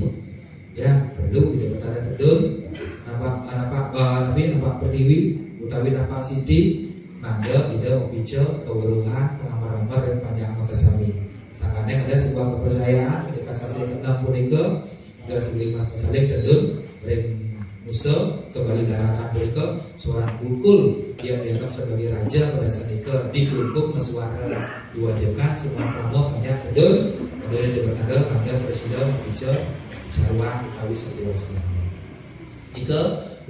Ya, perlu ide betara tedun nampak pertiwi utawi nampak siti mangga ide membica keweruhan pengamar-amar dan panjang makasami. Sangkane ada sebuah kepercayaan ketika sasih keenam punika dan dibeli mas mencalik tedun ring musa kembali daratan punika seorang kulkul yang dianggap sebagai raja pada sanika di kulkuk mesuara diwajibkan semua kamu banyak tedun dan di betara mangga presiden membica carwan utawi sediosna. Ika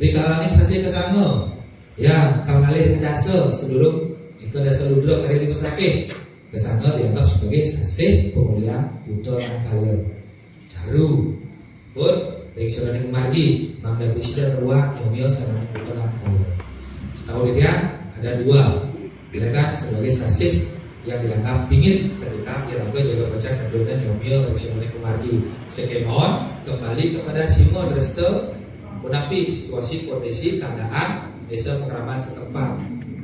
rikalane sasih kesana. Ya, kal ngalih ke dasa sedulur ika dasa ludra kari dipesake. Kesana dianggap sebagai sasih pemulihan buta lan kala. Caru. Pun ring sarane margi mangda bisda ruah nyomil sarane buta lan kala. Setahu dia ada 2. Ya kan sebagai sasih yang dianggap pingin ketika iraga jaga baca dan nyomil ring sarane margi. Sekemon kembali kepada simo dresta menapi situasi kondisi keadaan desa pengeraman setempat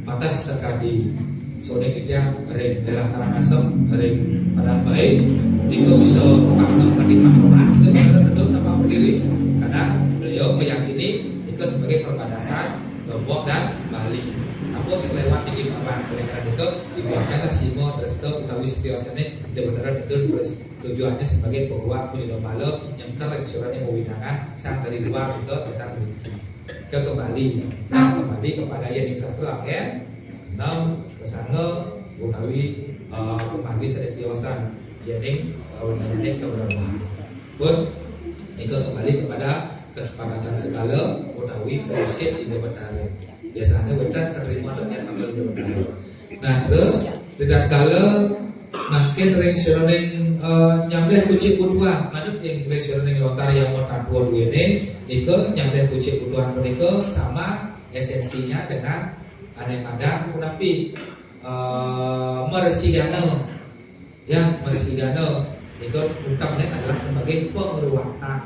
patah sekadi sore kita ring daerah Karangasem ring pada baik Niko bisa paham tadi maklumas dengan tentu nama berdiri karena beliau meyakini Niko sebagai perbatasan Lombok dan Bali aku selewat tinggi papan oleh karena itu dibuatkanlah simo dresta utawi setiosane debetara tentu tujuannya sebagai pengawal penyedot malu yang terleksuran yang mewidangan sang dari luar ke datang ke kembali kepada yang sastra ya 6 kesanga utawi pemargi sedetiosan yening kawanane keberapa pun itu kembali kepada kesepakatan segala utawi polisi di Betara biasanya betan terima dengan amal di Betara. Nah terus tidak kala makin ring seroning nyamleh kucing butuhan manut yang ring seroning lontar yang mau tabuan ini niko nyamleh kucing butuhan menika sama esensinya dengan aneh padang tapi meresigano ya meresigano niko utamanya adalah sebagai pengeruatan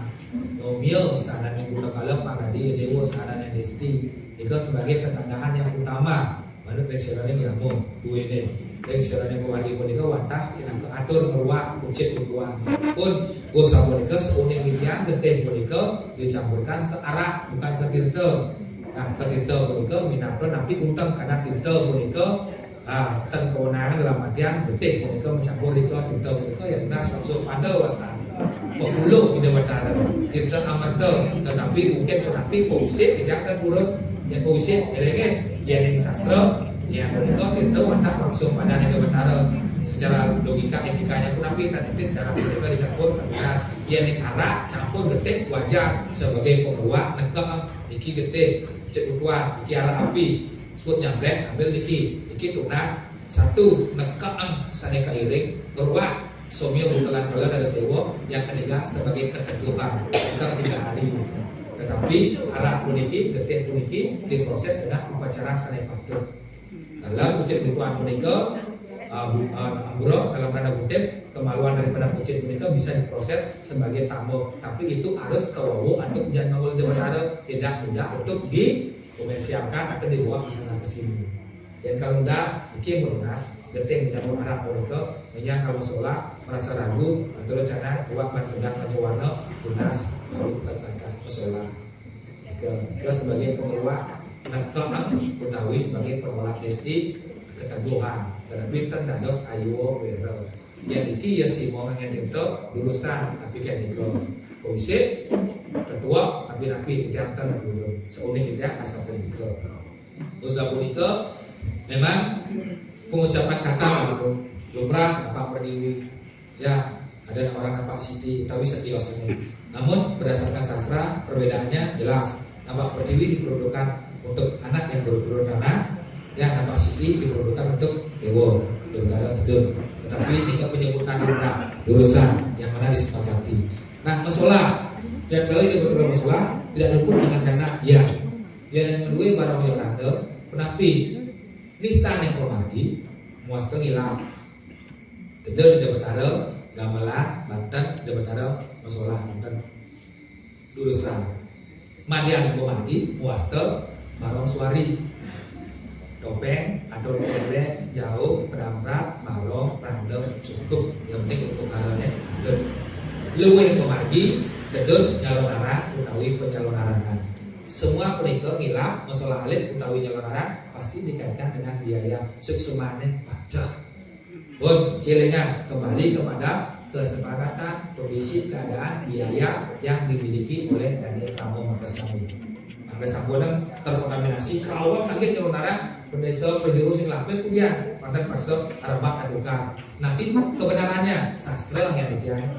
nomil sana yang buta kala pada dia dewa sana yang desti niko sebagai pertandaan yang utama manut ring seroning yang mau dua ini yang sebenarnya kewali monika wantah yang keatur meruak kucing butuhan pun usaha monika seuning milian gede monika dicampurkan ke arah bukan ke tirta. Nah ke tirta monika minapro napi untang karena tirta monika dan kewenangan dalam artian gede monika mencampur ke tirta monika yang nas langsung pada wasna pembuluk di Betara tirta amarta tetapi mungkin tetapi posisi tidak akan turun yang posisi elenge yang sastra yang menikah itu wantah langsung pada negara Betara secara logika etikanya pun tapi tadi secara politika dicampur keras yang arah campur getik wajar sebagai pengawal negara niki getik cek butuhan niki arah api sud nyambleh ambil niki tunas satu nekaan saneka iring berwak somio butelan kala dari dewa yang ketiga sebagai keteguhan ketiga hari tetapi arah puniki getik puniki diproses dengan upacara sanepaktur dalam kucing butuhan menika ampura dalam tanda kutip kemaluan daripada kucing menika bisa diproses sebagai tamu tapi itu harus kewawu untuk jangan ngawul di Betara tidak mudah untuk dikomersialkan atau dibawa ke sana ke sini dan kalau das bikin melunas geting menyambut arah menika hanya kalau sholat merasa ragu atau rencana uang segan mancawarna lunas lalu tentang masalah ke sebagai pengelola nakam utawi sebagai pengelola desti ketangguhan tetapi tendados ayo bero yang iki ya si mau ngengen itu lulusan tapi kayak niko komisi ketua napi tidak kan seunik tidak asal peniko usaha puniko memang pengucapan kata itu lumrah apa perdiwi ya ada orang apa siti utawi setios ini namun berdasarkan sastra perbedaannya jelas nama perdiwi diperuntukkan untuk anak yang berturun anak ya nama siti diperuntukkan untuk dewa dewa tedun tetapi ini penyebutan lumrah urusan yang mana disepakati. Nah masalah dan kalau ini betul masalah tidak luput dengan dana ya yang kedua barang yang ada penapi nista yang pemargi muas hilang tedun di Betara Gamelan Banten di Betara masalah Banten urusan madian yang pemargi muas barang suari topeng atau pendek jauh pedamrat marong random cukup yang penting untuk karanya dan luwih pemargi dedun nyalon arah utawi penyalon arahan semua penikah ngilap masalah alit utawi nyalon arah pasti dikaitkan dengan biaya suksemane pada pun kelingan kembali kepada kesepakatan kondisi keadaan biaya yang dimiliki oleh Daniel Ramo Makasami ada sambutan terkontaminasi kawat lagi nyalon arah Pendesa penjuru sing lapis kemudian mantan paksa aramak aduka. Tapi kebenarannya sastra yang ditiang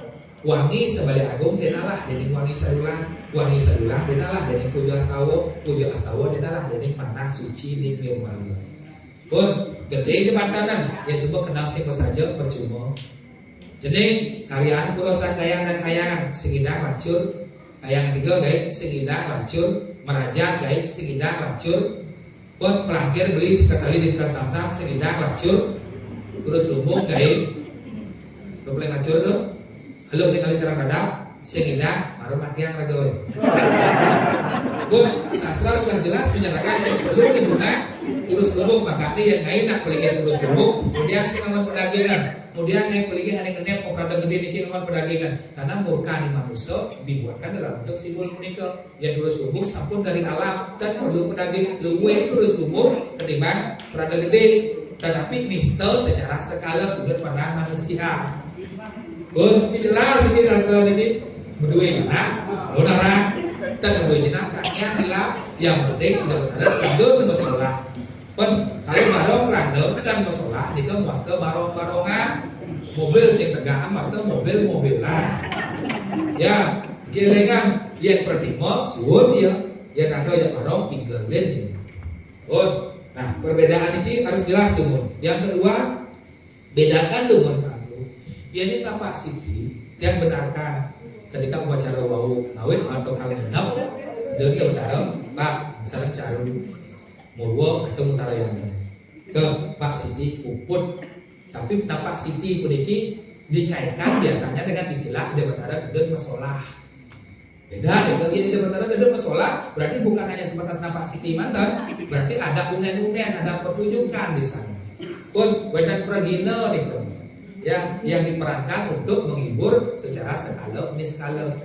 wangi sebalik agung denalah dening wangi sadulang denalah dening puja astawa denalah dening panah suci ning nirwana. Pun gede jembatanan yang sebut kenal sing saja percuma. Jeneng karyaan purosan kayang dan kayangan singidang lacur kayang tiga guys singidang lacur merajat guys singidang lacur pun pelangkir beli sekali di dekat samsam singidang lacur terus lumbung gaib lu boleh lacur tuh halo tinggal cara kadang singidang baru matiang ragawe pun sastra sudah jelas menyatakan sebelum dibuka urus lumbung maka dia yang ngain nak pelingin urus lumbung kemudian singawan pedagangan kemudian yang pelingin ada ngenep operada gede niki ngawan pedagangan karena murka di manusia dibuatkan dalam bentuk simbol menika yang urus lumbung sampun dari alam dan perlu pedagang luwe urus lumbung ketimbang operada gede tetapi nistel secara skala sudut pandang manusia pun jelas ini kalau ini berdua jenah lonarang dan berdua jenah kaknya hilang yang penting benar-benar random masalah pun kalau barong random dan masalah ini kan master barong-barongan mobil sing tegaan master mobil-mobilan ya kiringan yang pertama suwun ya yang ada yang barong tinggalin ya pun nah perbedaan ini harus jelas tuh yang kedua bedakan dengan kamu ini Bapak Siti yang benarkan ketika upacara wau ngawin atau kalian hendak dan kebenaran Pak sareng caru mulwa atau mutarayana ke Pak Siti uput tapi Pak Siti puniki dikaitkan biasanya dengan istilah debatara dan masalah beda deh ini debatara dan masalah berarti bukan hanya sebatas Pak Siti mantan berarti ada unen-unen ada pertunjukan di sana pun wedan pragina nih ya yang diperankan untuk menghibur secara skala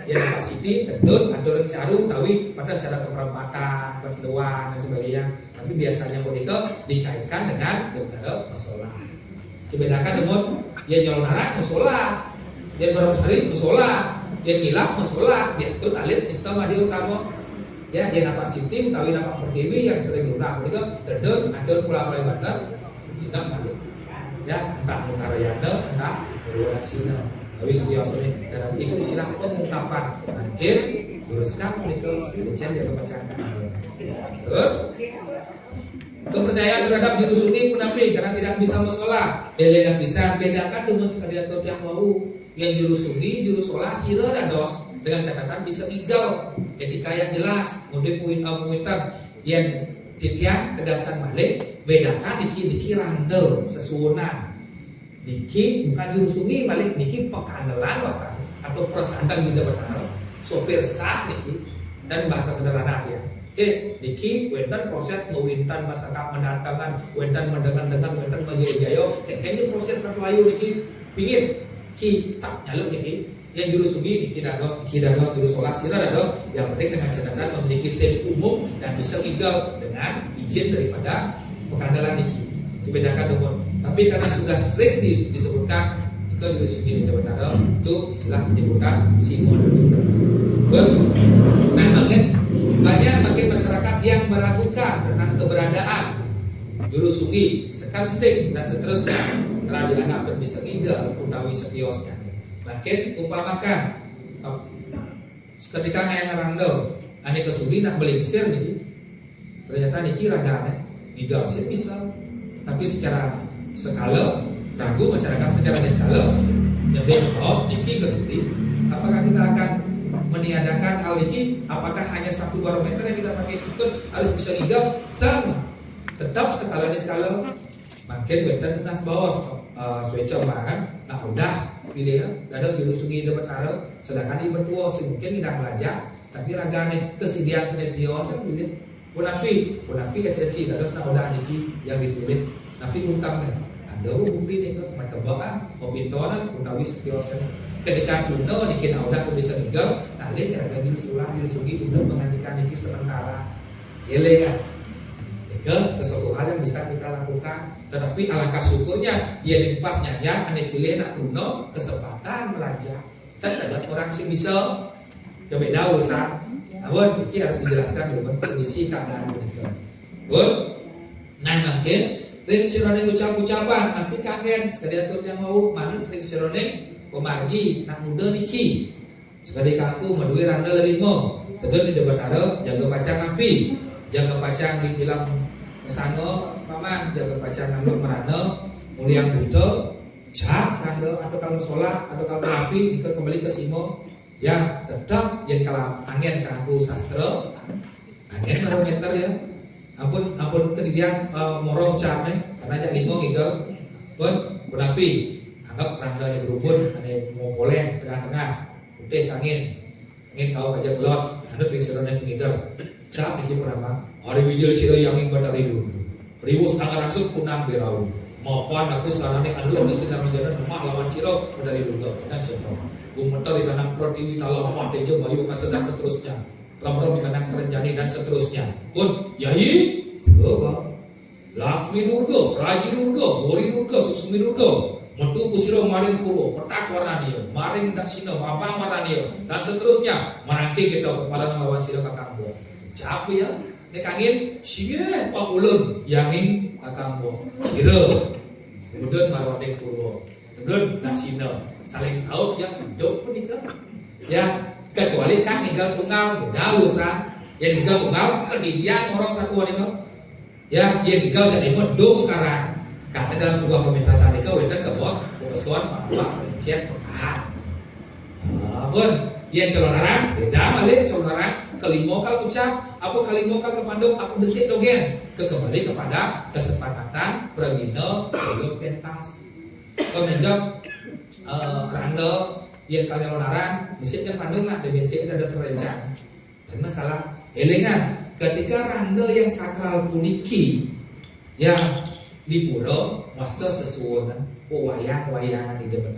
yang Pak Siti tendun atau caru tawi pada secara keperempatan pertemuan dan sebagainya tapi biasanya boneka dikaitkan dengan beberapa masalah dibedakan dengan yang nyalon anak masalah yang barang masalah yang hilap masalah biasa alit istilah madi utama ya yang Pak Siti tawi Pak Pertiwi yang sering lunak boneka tendun atau pulang bandar sedang mandi ya entah mutarayana entah berwadaksina tapi sebiasanya dalam itu istilah pengungkapan akhir luruskan itu sejen dia kepecahkan terus kepercayaan terhadap juru sungi penapi karena tidak bisa musola yang bisa bedakan dengan sekalian yang mau yang juru sungi juru solah sila dan dos dengan catatan bisa legal etika yang jelas mudik muitan yang titian tegaskan balik bedakan niki randel sesuunan niki bukan juru sungi balik niki pekandelan wastan atau persandang tidak benar sopir sah niki dan bahasa sederhana ya niki wentan proses ngewintan masyarakat mendatangkan wentan mendengar wentan menjayo kayaknya proses layu niki pingin ki tak nyaluk niki yang jurus sugi niki dados jurus sholah sira dados yang penting dengan catatan memiliki SIM umum dan bisa legal dengan izin daripada pekandalan niki dibedakan dengan tapi karena sudah sering disebutkan ke jurus sugi di Jawa itu istilah menyebutkan SIMO dan SIMO. Nah makin masyarakat yang meragukan tentang keberadaan jurus sugi sekansing dan seterusnya karena dianggap bisa legal utawi sekiosnya. Makin umpamakan ketika ngayang narangdo ane kesuli nak belingsir niki ternyata niki ragane legal sih bisa tapi secara skala ragu masyarakat secara skala yang dia bos niki kesuli apakah kita akan meniadakan hal niki apakah hanya satu barometer yang kita pakai sikut harus bisa legal tetap skala makin beten nas bawas switcher kan nah udah pilih dados jurus sugi dapat arep sedangkan di bertua mungkin tidak belajar tapi ragane kesediaan sedek dios pilih punapi esensi dados nah udah niki yang dipilih tapi untangnya ada bukti nih ke matebak pintoran utawi sekios ketika kuno niki nah udah bisa legal tali raga jurus sugi udah mengantikan niki sementara jelengan ke sesuatu hal yang bisa kita lakukan tetapi alangkah syukurnya dia pas nyanyi ane pilih nak kuno kesempatan belajar dan ada orang sih bisa kebeda urusan namun ini harus dijelaskan dengan kondisi keadaan begitu nah mungkin ring sironing ucapan tapi kangen sekali atur yang mau manut ring sironing pemargi nak muda niki sekali kaku madui randa lelimo tegur di debat haro jaga pacang napi jaga pacang di tilam kesango paman jaga pacang nanggur merana muliang buto jak randa atau kalau sholah atau kalau rapi jika kembali ke simo ya tetap yang kalau angin kaku sastra angin barometer ya ampun kemudian morong ucapnya karena jak limo ngigel pun api anggap randa yang berubun ane mau poleng tengah-tengah putih angin kau kajak gelot anda pingsiran yang pengider cap niki perama hari wijil sira yanging batari dulu riwus angarangsut punang berawu maupun aku sarane adalah mesti namanya nemah lawan ciro batari dulu dan contoh gumeter di kanang prodiwi talamah tejo bayu kasedang seterusnya lamrom di kanang kerenjani dan seterusnya pun yai coba Lakshmi Durga, Raji Durga, Gori Durga, Suksumi Durga metu kusiro maring puro, petak warna dia, maring daksina, mapang warna dia dan seterusnya merangking kita kepada lawan siro kakangbo capek ya nek angin siye pak ulun yanging kakangbo siro kemudian marwateng purwo kemudian daksina saling saut yang hidup pun nikah ya kecuali kan tinggal tunggal beda urusan yang tinggal tunggal kedidian orang satu nikah ya yang tinggal jadi medung karang karena dalam sebuah pementasan nikah wetan ke bos pesuan apa pencet pekahan pun yang celonarang beda balik celonarang kelimokal ucap apa kalimokal kepandung apa desik dogen kembali kepada kesepakatan pragino sebelum pentas pemenjam rando yang kalian lonarang desik kan pandung lah dimensi ada serencana dan masalah elengan ketika rando yang sakral puniki yang di pura wasta sesuatu wayang-wayangan di depan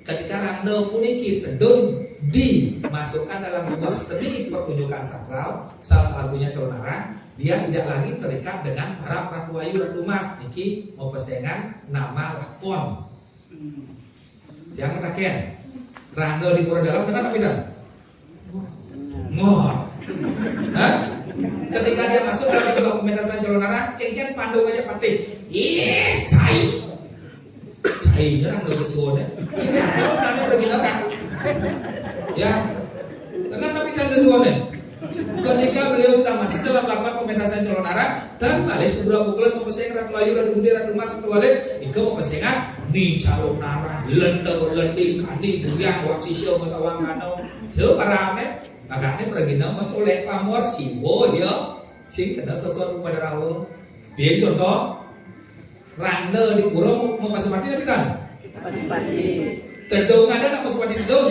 ketika rando puniki tedun dimasukkan dalam sebuah seni pertunjukan sakral salah satunya celonarang dia tidak lagi terikat dengan para Ratu Ayu Ratu Mas niki mau pesengan nama lakon jangan taken rando di pura dalam dengan apa dan ngot ketika dia masuk dalam sebuah pementasan celonarang kengken pandu aja pati cai nyerang dari suone nanya begini kan ya dengan nabi dan sesuatu ketika beliau sudah masuk dalam melakukan pementasan celonarang dan balik seberapa pukulan mempesengan Ratu Ayu Ratu Budi Ratu Mas Ratu Walid itu mempesengan di celonarang lendo lendi kandi buyang waksisyo masawang kanau jauh para amet makanya pergina mau colek pamor siwo dia sing kena sesuatu pada rawo dia contoh randa di pura mau masuk mati tapi kan tedung ada nak masuk mati tedung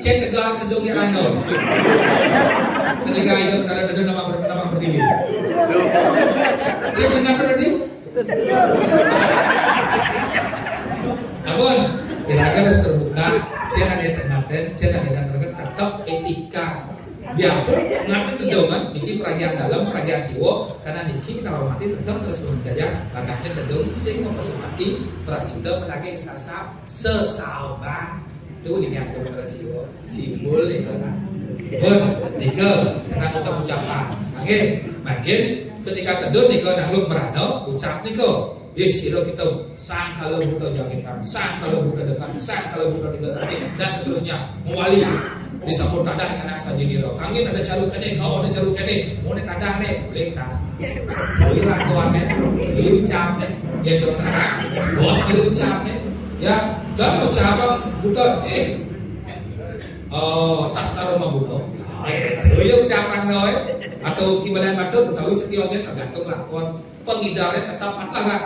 cek tegah tedung yang randa ketika itu ada tedung nama pertiwi cek tengah tadi apun kira-kira biarpun ngerti tedongan niki peragian dalam peragian siwo karena niki kita hormati tetap terus gaya makanya tedong sing mempersumati prasinta menagih sasap sesaban itu ini yang kita siwo simbol itu kan nike dengan ucap-ucapan oke makin ketika tedong nike nangluk merano ucap nike yes, sila kita sang kalau buta jangitan, sang kalau buta dekat, sang kalau buta digasati dan seterusnya mewali disambut tanda kanak saja niro. Kangin ada caruk kene, kau ada caruk kene, mau nih tanda nih, boleh tas. Boleh lah kau ane, boleh ucap nih, ya caruk tanda, bos boleh ucap nih, ya kan ucap buta tas karo mabuno. Itu ya ucapan doi atau kimbalan batur tahu setiosnya tergantung lakon pengidarnya tetap patah gak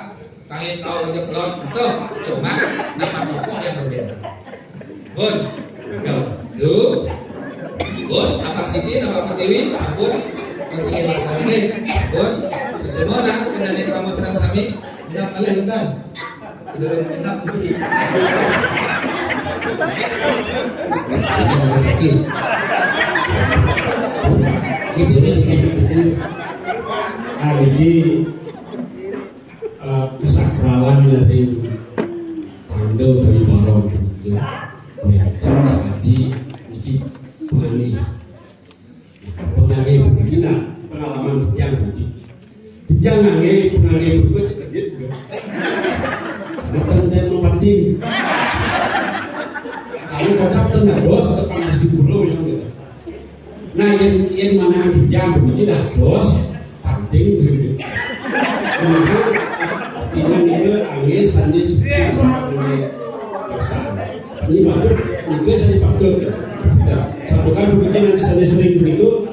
kangin tahu aja kelon atau cuma nama tokoh yang berbeda bun tuh bun apa siti nama pertiwi sampun kasih masalah ini bun semua nak kena di pramu sedang sami hendak kalian bukan sudah hendak begini Kibuni segitu hari ini kesakralan dari Rando dari Barong itu kelihatan sekali ini pengangi begini pengalaman yang begini pengangi berikut cekat juga karena tanda membanding kalau kocak tengah dos terpanas di pulau yang gitu. Nah yang mana di jam begini dah dos banding begitu. Kemudian ini angin sandi suci sampai biasa. Ini batuk, itu sandi batuk. Kita satukan begini nanti sandi sering begitu.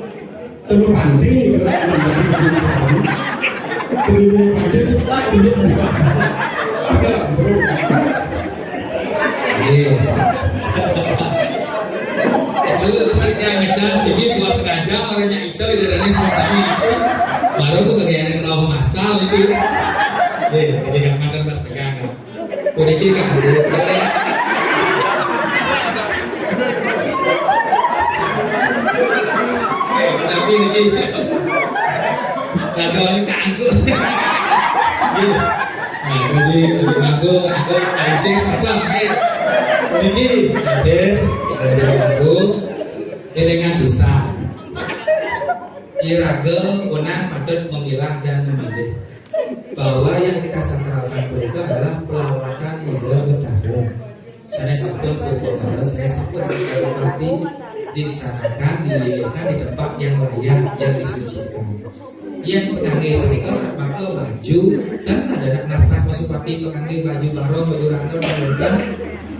Temu banding gitu kan banding begini bersama. Kemudian banding cepat jadi berubah. Tidak berubah. Kalau yang ngecas jadi buat sengaja makanya Ica di daerahnya sama-sama itu baru kok kegiatan kerauh masal itu jadi gak makan pas pegangan kuniki gak ada tapi niki gak ada kangku jadi aku ansir apa niki ansir dari aku elengan bisa iraga wenang patut memilah dan memilih bahwa yang kita sakralkan itu adalah pelawatan ide bertamu saya sampun ke Bogor, saya sampun ke Pasopati diistanakan, dililihkan di tempat yang layak, yang disucikan yang penganggih mereka saat pakai baju dan ada nas-nas Pasopati penganggih baju barong, baju random, dan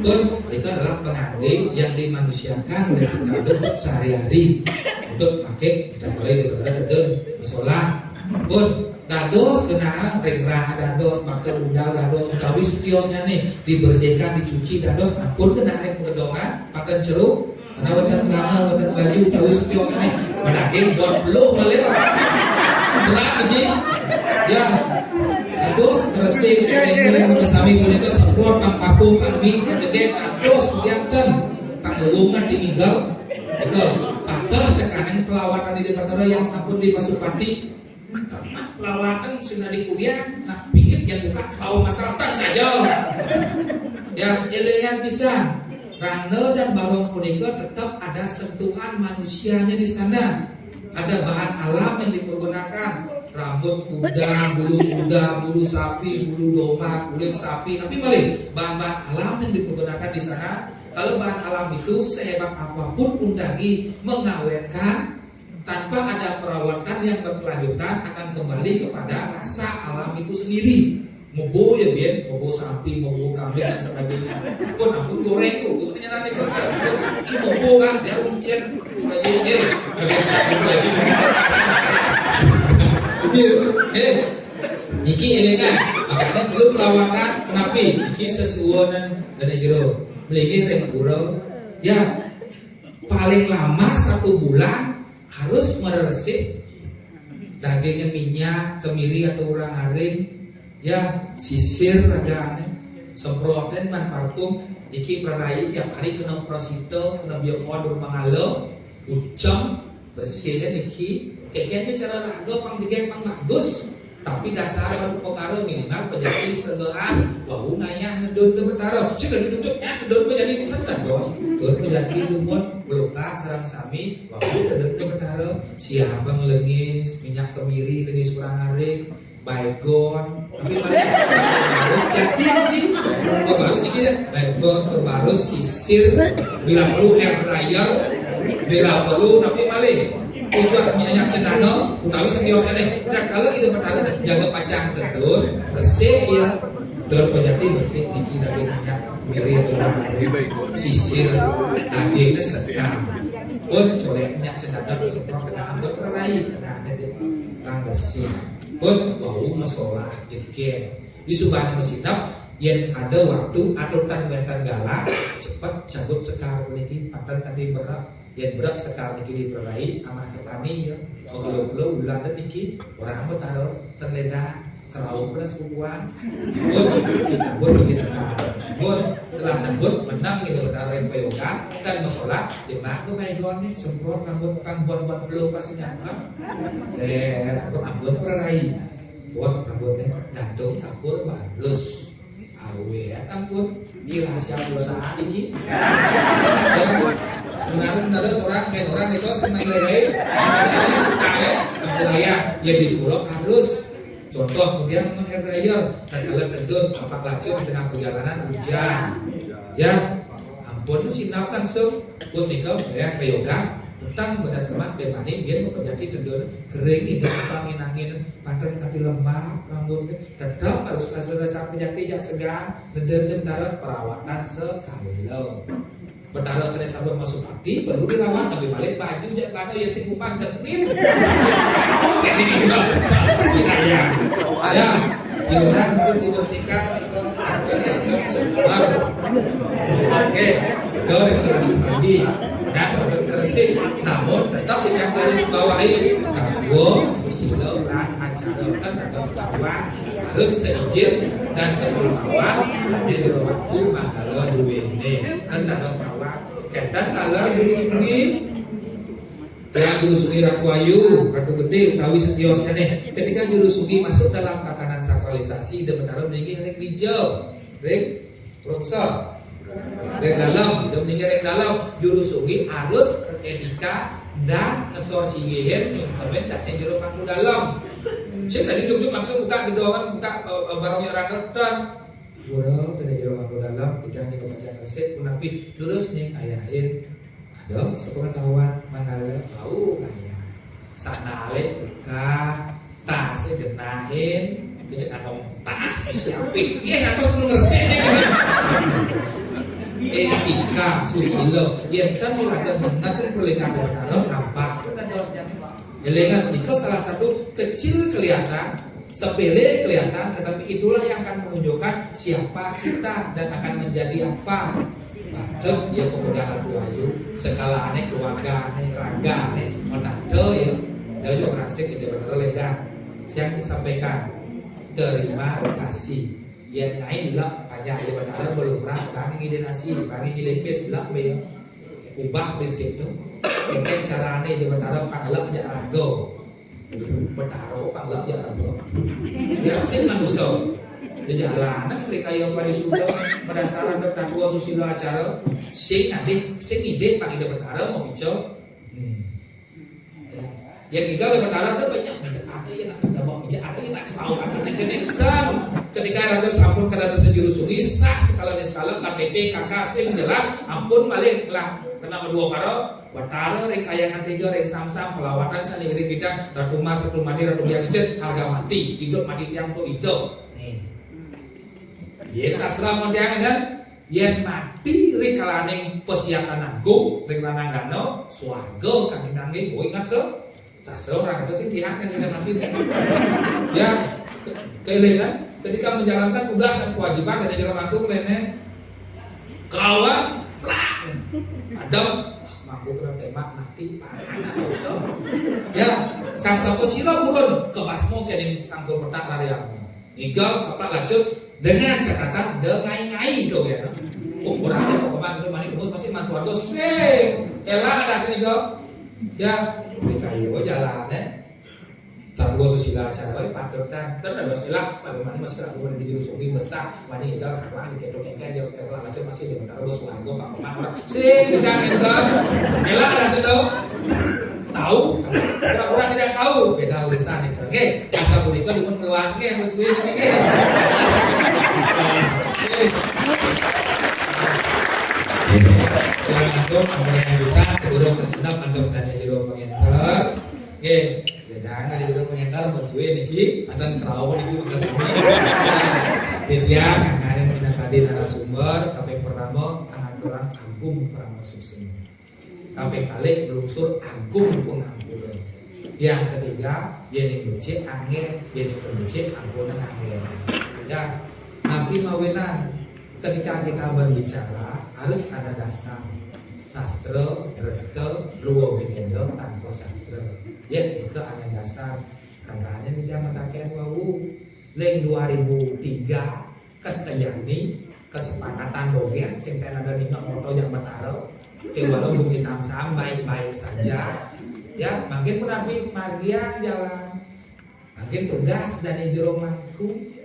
pun itu adalah penganggih yang dimanusiakan oleh kita untuk sehari-hari untuk pakai dan kalau di berada dan bersolah pun dados kena rengrah dados pakai undal dados utawi setiosnya nih dibersihkan dicuci dados pun kena rek pengendongan pakai ceruk karena wadah celana wadah baju utawi setiosnya nih menagih buat belum melewat berat aja ya dados resik yang kesami punika semprot pampapung ambi ngejek dados kegiatan panglungan tinggal itu patah tekanan pelawatan di Departemen yang sampun di Pasupati temat pelawatan sudah di kuliah nak pingin yang bukan tahu masalahkan saja yang elengan pisan Randa dan Barong punika tetap ada sentuhan manusianya di sana ada bahan alam yang dipergunakan rambut kuda, bulu sapi, bulu domba, kulit sapi. Tapi balik bahan-bahan alam yang dipergunakan di sana. Kalau bahan alam itu sehebat apapun undagi mengawetkan tanpa ada perawatan yang berkelanjutan akan kembali kepada rasa alam itu sendiri. Mobo ya bien, mobo sapi, mobo kambing dan sebagainya. Pun ampun goreng tuh, gue nyana nih ke mobo kan, dia uncen, sebagainya. Niki elegan, makanya perlu perawatan. Kenapa? Niki sesuaian dan jero, melingkih rengkuro. Ya, paling lama 1 bulan harus meresip dagingnya minyak, kemiri atau urang aring. Ya, sisir agak aneh, semprotin ban parfum. Niki perai tiap hari kena prosito, kena biokondur mangalo, ucem. bersihnya niki kayaknya cara raga pang jegek pang bagus tapi dasar baru pengaruh minimal penjadi segean wau ngayah nedun de betara sudah ditutupnya nedun menjadi bukan dos tur menjadi lumut melukat sareng sami wau nedun de betara siapa ngelengis minyak kemiri lengis kurang aring baygon tapi mana harus jadi berbarus sedikit ya baygon berbarus sisir bila perlu hair dryer bila perlu tapi maling tujuan minyak cenano utawi sekiosnya nih dan kalau itu pertara jaga pacang tedur resik ya dor penjati bersih diki daging minyak kemiri atau air sisir dagingnya sekam pun colek minyak cenano disemprot dengan ambon perai nah ini dia bersih pun bau masalah jegek di subahana mesinap yang ada waktu adotan bentan galak cepat cabut sekar niki patan tadi berat yang berat sekali niki diperai sama petani ya kalau bulan dan niki orang apa taruh terlena kerau pada sepupuan pun niki cabut niki sekar pun setelah cabut menang gitu taruh yang payokan dan masalah dimana tuh baygon nih semprot rambut pangbuan buat belum pasti nyangkap semprot rambut perai buat rambutnya gantung campur balus awet ampun kira siapa usaha niki sebenarnya seorang kayak orang itu senang lagi kayak budaya yang di Purok harus contoh kemudian dengan hair dryer dan kalian tendun apa lacur di tengah perjalanan hujan ya ampun sinap langsung bos nikel ya keyoga tentang bedas lemah dan maning dia menjadi tendun kering tidak angin padan kaki lemah rambutnya tetap harus dasar pijak segan dan darat perawatan sekalo bertaruh saya sabun masuk hati perlu dirawat tapi balik baju jangan ada yang sikupan genit oke ini juga bersihnya ya kiloran perlu dibersihkan itu ini agak cemar oke itu yang sudah dibagi dan perlu keresik namun tetap yang garis bawahi kanggo susilo dan acara kan ada sebuah harus seizin dan sebelum awal ada di rumahku mangala duwene kan ada sawah ketan kalar guru sungi ya guru sungi Rakuayu Ratu Gede utawi setios nih ketika guru sungi masuk dalam tatanan sakralisasi dan benar meninggi rek hijau rek profesor rek dalam itu meninggi rek dalam guru sungi harus etika dan ngesor sigihin yang kemen dan yang jero mangku dalam sih tadi juk langsung buka gedongan buka barangnya orang dan buruk dari jero mangku dalam tidak di kebaca resep punapi lurus nih ayahin ada sepengetahuan mangala bau ayah sanale buka tasnya genahin dicek antong tas siapin ya ngatos penuh resepnya kan etika susilo yang kan diraga benar dan perlingan bertaruh nambah dan dosnya jelengan itu salah satu kecil kelihatan sepele kelihatan tetapi itulah yang akan menunjukkan siapa kita dan akan menjadi apa Mantep ya pemuda Buayu skala aneh keluarga aneh raga aneh menado ya dia juga berhasil ide betul ledang yang disampaikan terima kasih yang lain lah banyak ide betul belum pernah bangi ide nasi bangi ide pes lah be ubah prinsip itu kayak cara aneh ide betul panglap aja rago betaro panglap aja rago ya sih manusia di jalanan mereka yang parisuda berdasarkan tentang dua susilo acara sing ide pak ide betara mau bicara yang tinggal di betara itu banyak macam ada yang nak tidak mau bicara ada yang nak tahu ada yang kenekan ketika raga sampun karena sejuru sungi sah sekala KTP KK sing jelas ampun balik lah kena dua para betara rekayangan tiga reng samsam pelawatan saniri bidang ratu mas ratu madi ratu biangsit harga mati hidup mati tiang tuh hidup nih yen sastra mondiangan dan yen mati rikalaning pesiatan agung rikalaning gano swarga kaki nanging oh ingat tuh sastra orang itu sih pihaknya sudah mati ya kehilangan ketika menjalankan tugas dan kewajiban dari jalan aku lainnya kawan plak adam aku kena tembak mati anak bocor ya sang sapo sila burun ke basmo kene sangkul petak rariang igal keplak lanjut dengan catatan dengai-ngai dong ya. Oh, orang ada pokoknya itu mani tembus pasti mantu warga sing. Elah ada sini go. Ya, kayu jalannya. Tapi gua susila acara padotan, kan ada sila bagaimana masalah gua di dirusuki besar, wani gagal karena di kedok engke dia kerla lacur masih di mentara bos warga Pak Pemang orang. Sing dan endon. Ela ada sedo. Tahu? Orang-orang tidak tahu beda urusan itu. Oke, asal punika dipun meluaske musuh ini niki. Yang itu yang bisa sebelum kesenap andom dan jero pengenter. Oke. Dan ada di pengentar buat suwe niki adan kerau niki bekas kami. Dia nganggarin minakadi narasumber KP pertama angaturan Agung Pramasuksena. KP kali belungsur Agung Pengampunan. Yang ketiga yening becik angin, yening pembecik ampunan angin. Ya, nabi mawenan ketika kita berbicara harus ada dasar. Sastra, resto, luwo bingendo tanpa sastra. Ya, itu angin dasar. Rangkaannya media mendakian wawu. Leng 2003 kecayani kesepakatan dogen sing ada ningak moto yang bertaruh. Walau bumi sam-sam baik-baik saja. Ya, makin menapi margian jalan. Makin tugas dan jero mangku.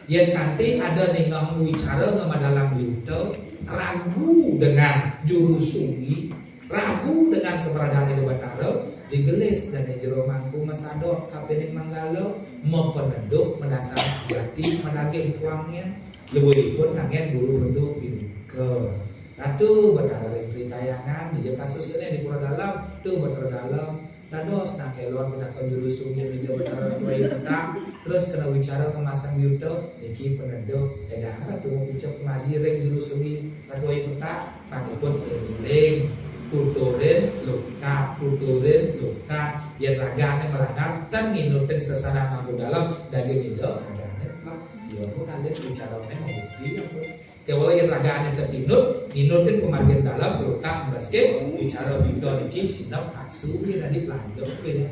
Yang cantik ada ningak wicara ngamadalang yuto. Ragu dengan juru sungi, ragu dengan keberadaan di Bataro, digelis dan di jero mangku masadok kapening manggalo, mau peneduk mendasar jati menagih kuangin, luwih pun kangen bulu penduk itu ke. Natu Bataro rek kayangan di kasus ini di pura dalam, tuh Bataro dalam. Dados nak kelor menakon juru sungi di Bataro dua petang, terus kena bicara ke masang yuto, niki peneduk, edah tuh mau bicara kemadi rek juru sungi dua petang, panipun eling, tuturin luka, yang ragane meragam, dan nginutin sesana mampu dalam daging itu, ragane pak, ya aku kalian bicaranya mau bukti apa? Kalau yang ragane setinut, nginutin pemargin dalam luka basket, bicara itu niki sinap naksu dia dari pelando, beda,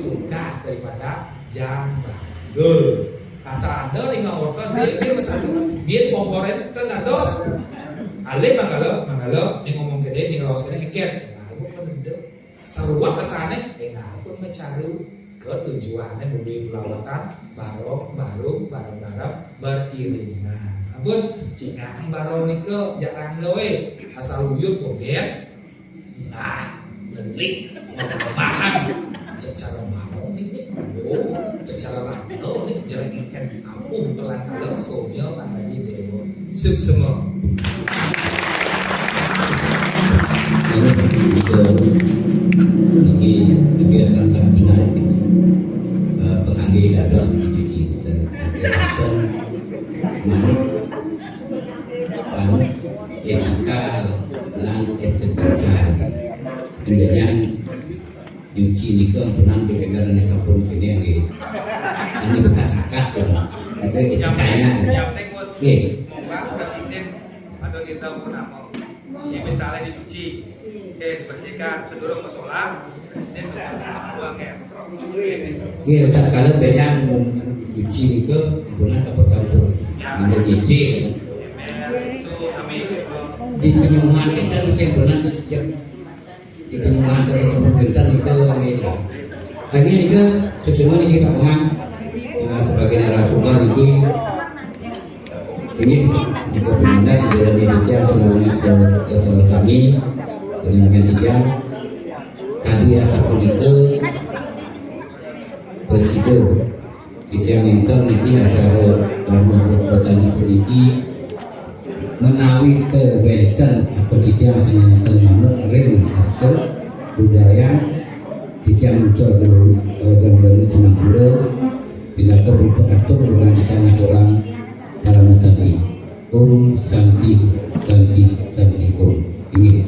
lukas daripada jambangur. Kasada nih ngaworkan dia mesadu, dia komponen tenados. Ale mangalo, nih ngomong ke dia, nih ngelawas ke dia, iket, aku penedek, seruak kesana, aku mencaru ke tujuannya membeli pelawatan, barong beriringan. Ampun, cingang barong nike jarang gawe, asal uyut boget, nah, nelik, ngetambahan, cara barong nih, cara rangkau nih, jalan ikan ampun pelan kalau somnya mana di dewa, semua. Ini akan sangat benar ini. Pengangge dados dicuci dan manut etika lan estetika. Kemudian nyuci niku ampunan dipenggaran sampun kene nggih. Ini bekas-bekas kan. Itu etikanya. Nggih. Presiden atau kita purnama. Ya misalnya dicuci, bersihkan, sedurung musola, presiden buangnya. Iya, tak kalau banyak cuci niku ampunan sampun campur. Ada nyicil. Di penyembuhan kita saya pernah sejak di penyembuhan saya sampun pintar niku nggih. Akhirnya niku sesungguhnya niki Pak Pemang sebagai narasumber niki ini jika peminat di dalam Indonesia selalu kami dengan tiga kadia sapolite presiden kita yang enter niki acara dalam bertani politik menawi kewedan atau tidak sangat termanut ring hasil budaya tidak muncul dalam senang pura bila beratur dengan orang para masyarakat. Om Santi Om ini